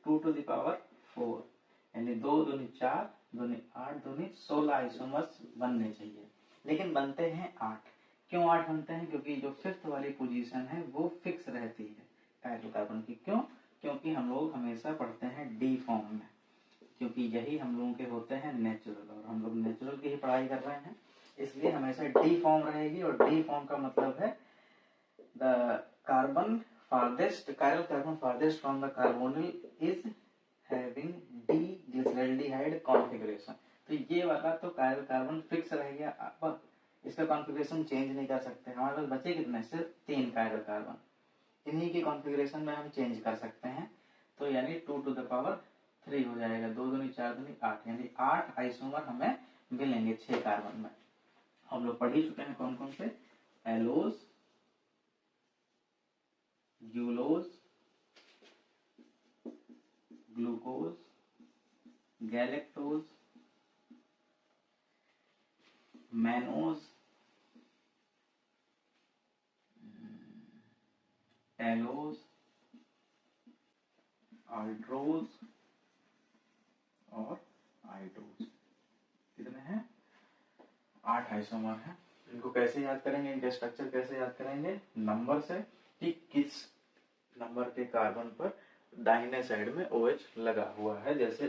2 to the power 4 यानी 2 दूनी 4, दूनी 8, दूनी 16 आइसोमर्स बनने चाहिए, लेकिन बनते हैं 8। क्यों 8 बनते हैं? क्योंकि जो 5th वाली पोजीशन है वो फिक्स रहती है कायरल कार्बन की। क्यों? क्योंकि हम लोग हमेशा पढ़ते हैं डी फॉर्म में, क्योंकि यही हम लोगों के होते हैं नेचुरल, और हम लोग नेचुरल की ही पढ़ाई कर रहे हैं, इसलिए हमेशा डी फॉर्म रहेगी। और डी फॉर्म का मतलब है the carbon farthest, chiral carbon farthest from the carbonyl is having D-glyceraldehyde configuration। तो ये वाला तो chiral carbon फिक्स रह गया, अब इसका कॉन्फ़िगरेशन चेंज नहीं कर सकते। हमारे पास बचे कितने? सिर्फ 3 chiral carbon, इन्हीं की कॉन्फ़िगरेशन में हम चेंज कर सकते हैं। तो यानी 2 to the power 3 हो जाएगा, 2 दूनी 4 दूनी 8, यानी 8 आइसोमर हमें मिलेंगे 6 कार्बन में। हम लोग पढ़ ही चुके हैं कौन कौन से? एलोज, ग्यूलोज, ग्लूकोज, गैलेक्टोज, मैनोज, टेलोज, आल्ट्रोज और आइटोज। कितने हैं? 8 आइसोमर हैं। इनको कैसे याद करेंगे? इनके स्ट्रक्चर कैसे याद करेंगे? नंबर से, कि किस नंबर के कार्बन पर दाहिने साइड में OH लगा हुआ है। जैसे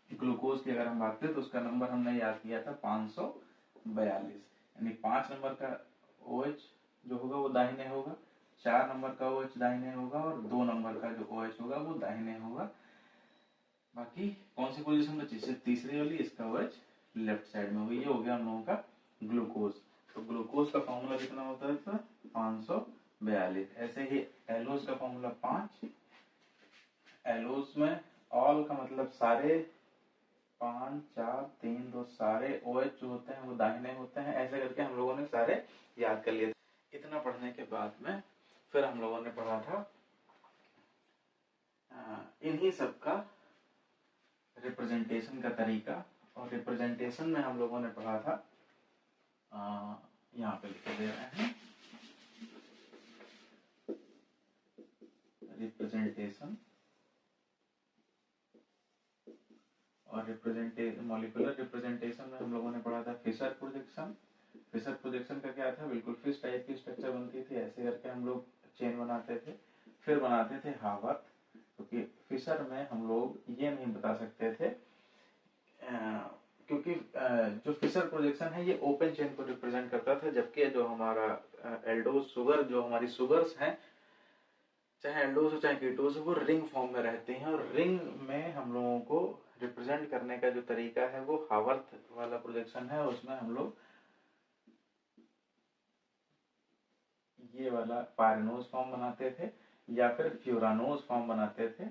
ग्लूकोज की अगर हम बात करें तो उसका नंबर हमने याद किया था 542, यानी 5 नंबर का OH जो होगा वो दाहिने होगा, 4 नंबर का OH दाहिने होगा और 2 नंबर का जो OH होगा वो दाहिने होगा। बाकी कौन सी पोजीशन बची? सिर्फ तीसरी वाली, इसका OH लेफ्ट साइड में होगा। ये हो गया हम लोगों का ग्लूकोज। तो ग्लूकोज का फॉर्मूला कितना होता है सर? 542। ऐसे ही एलोज का फॉर्मूला 5, एलोज में ऑल का मतलब सारे, 5 4 3 2 सारे OH जो होते हैं वो दाहिने होते हैं। ऐसे करके हम लोगों ने सारे याद कर लिए। इतना पढ़ने के बाद में फिर हम लोगों ने पढ़ा था इन्हीं सब का रिप्रेजेंटेशन का तरीका, और रिप्रेजेंटेशन में हम लोगों ने पढ़ा था, यहाँ पे लिखे दे रहे हैं, रिप्रेजेंटेशन और मॉलिक्यूलर रिप्रेजेंटेशन में हम लोगों ने पढ़ा था फिशर प्रोजेक्शन। फिशर प्रोजेक्शन का क्या था, बिल्कुल फिश टाइप की स्ट्रक्चर बनती थी, ऐसे करके हम लोग चेन बनाते थे, फिर बनाते थे हावर्थ। क्योंकि फिशर में हम लोग ये नहीं बता सकते थे क्योंकि जो फिशर प्रोजेक्शन है ये ओपन चेन को रिप्रेजेंट करता था, जबकि जो हमारा एल्डोज शुगर, जो हमारी शुगर्स हैं, चाहे एल्डोज हो चाहे कीटोज हो, वो रिंग फॉर्म में रहते हैं। और रिंग में हम लोगों को रिप्रेजेंट करने का जो तरीका है वो हावर्थ वाला प्रोजेक्शन है। उसमें हम लोग ये वाला पायरेनोज फॉर्म बनाते थे या फिर फ्यूरानोज फॉर्म बनाते थे,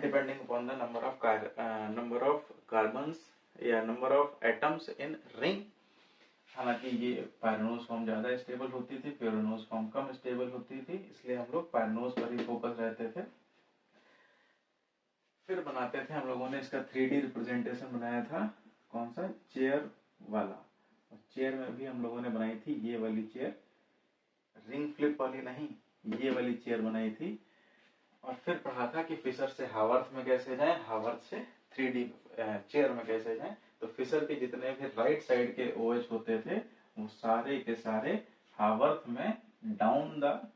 depending upon the number of carbons या number of atoms in ring. हालांकि ये पायरेनोज फॉर्म ज्यादा स्टेबल होती थी, फ्यूरानोज फॉर्म कम स्टेबल होती थी, इसलिए हम लोग पायरेनोज पर ही फोकस रहते थे। फिर बनाते थे हम लोगों ने इसका 3D रिप्रेजेंटेशन बनाया था, कौन सा, चेयर वाला। और चेयर में भी हम लोगों ने बनाई थी ये वाली चेयर, रिंग फ्लिप वाली नहीं, ये वाली चेयर बनाई थी। और फिर पढ़ा था कि फिशर से हावर्थ में कैसे जाए, हावर्थ से 3D चेयर में कैसे जाए। तो फिशर के जितने भी राइट साइड के OH होते थे वो सारे के सारे हावर्थ में डाउन द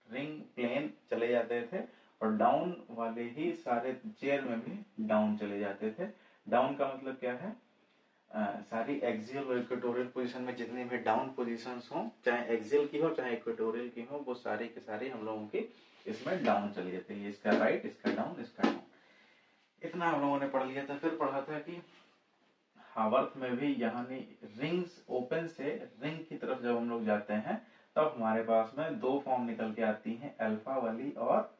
रिंग प्लेन चले जाते थे, और डाउन वाले ही सारे चेयर में भी डाउन चले जाते थे। डाउन का मतलब क्या है, सारी एक्सियल और इक्वेटोरियल पोजीशन में जितनी भी डाउन पोजीशंस हो, चाहे एक्सियल की हो चाहे इक्वेटोरियल की हो, वो सारी के सारी हम लोगों की इसमें डाउन चली जाती है। इसका राइट, इसका डाउन, इसका डाउन, इतना हम लोगों ने पढ़ लिया था। फिर पढ़ा था कि हावर्थ में भी यहाँ रिंग्स ओपन से रिंग की तरफ जब हम लोग जाते हैं तब हमारे पास में दो फॉर्म निकल के आती हैं, अल्फा वाली और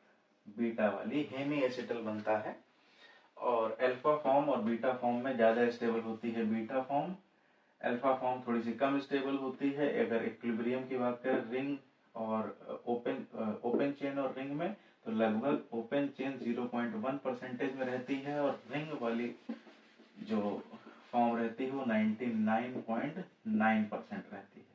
बीटा वाली। हेमी एसिटल बनता है और अल्फा फॉर्म और बीटा फॉर्म में ज्यादा स्टेबल होती है बीटा फॉर्म, अल्फा फॉर्म थोड़ी सी कम स्टेबल होती है। अगर इक्विलिब्रियम की बात करें रिंग और ओपन चेन और रिंग में, तो लगभग ओपन चेन 0.1% में रहती है और रिंग वाली जो फॉर्म रहती है वो 99.9% रहती है।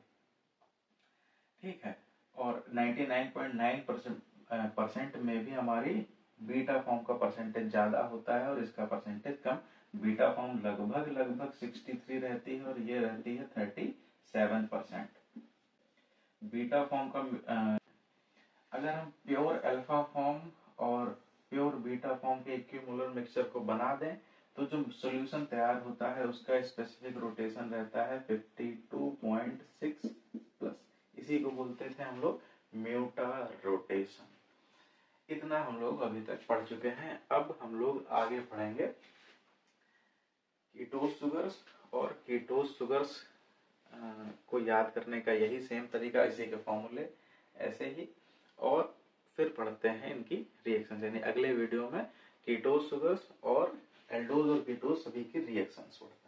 ठीक है, और 99.9% में भी हमारी बीटा फॉर्म का परसेंटेज ज्यादा होता है और इसका परसेंटेज कम। बीटा फॉर्म लगभग 63 रहती है और ये रहती है 37%। बीटा फॉर्म का अगर हम प्योर अल्फा फॉर्म और प्योर बीटा फॉर्म के इक्विमोलर मिक्सचर को बना दें तो जो सॉल्यूशन तैयार होता है उसका स्पेसिफिक रोटेशन रहता है 52.6 प्लस। इसी को बोलते थे हम लोग म्यूटा रोटेशन। इतना हम लोग अभी तक पढ़ चुके हैं। अब हम लोग आगे पढ़ेंगे कीटोज शुगर्स, और कीटोज शुगर्स को याद करने का यही सेम तरीका, इसी के फॉर्मूले ऐसे ही। और फिर पढ़ते हैं इनकी रिएक्शन, यानी अगले वीडियो में कीटोज शुगर्स और एल्डोज और कीटोज सभी की रिएक्शंस पढ़ते हैं।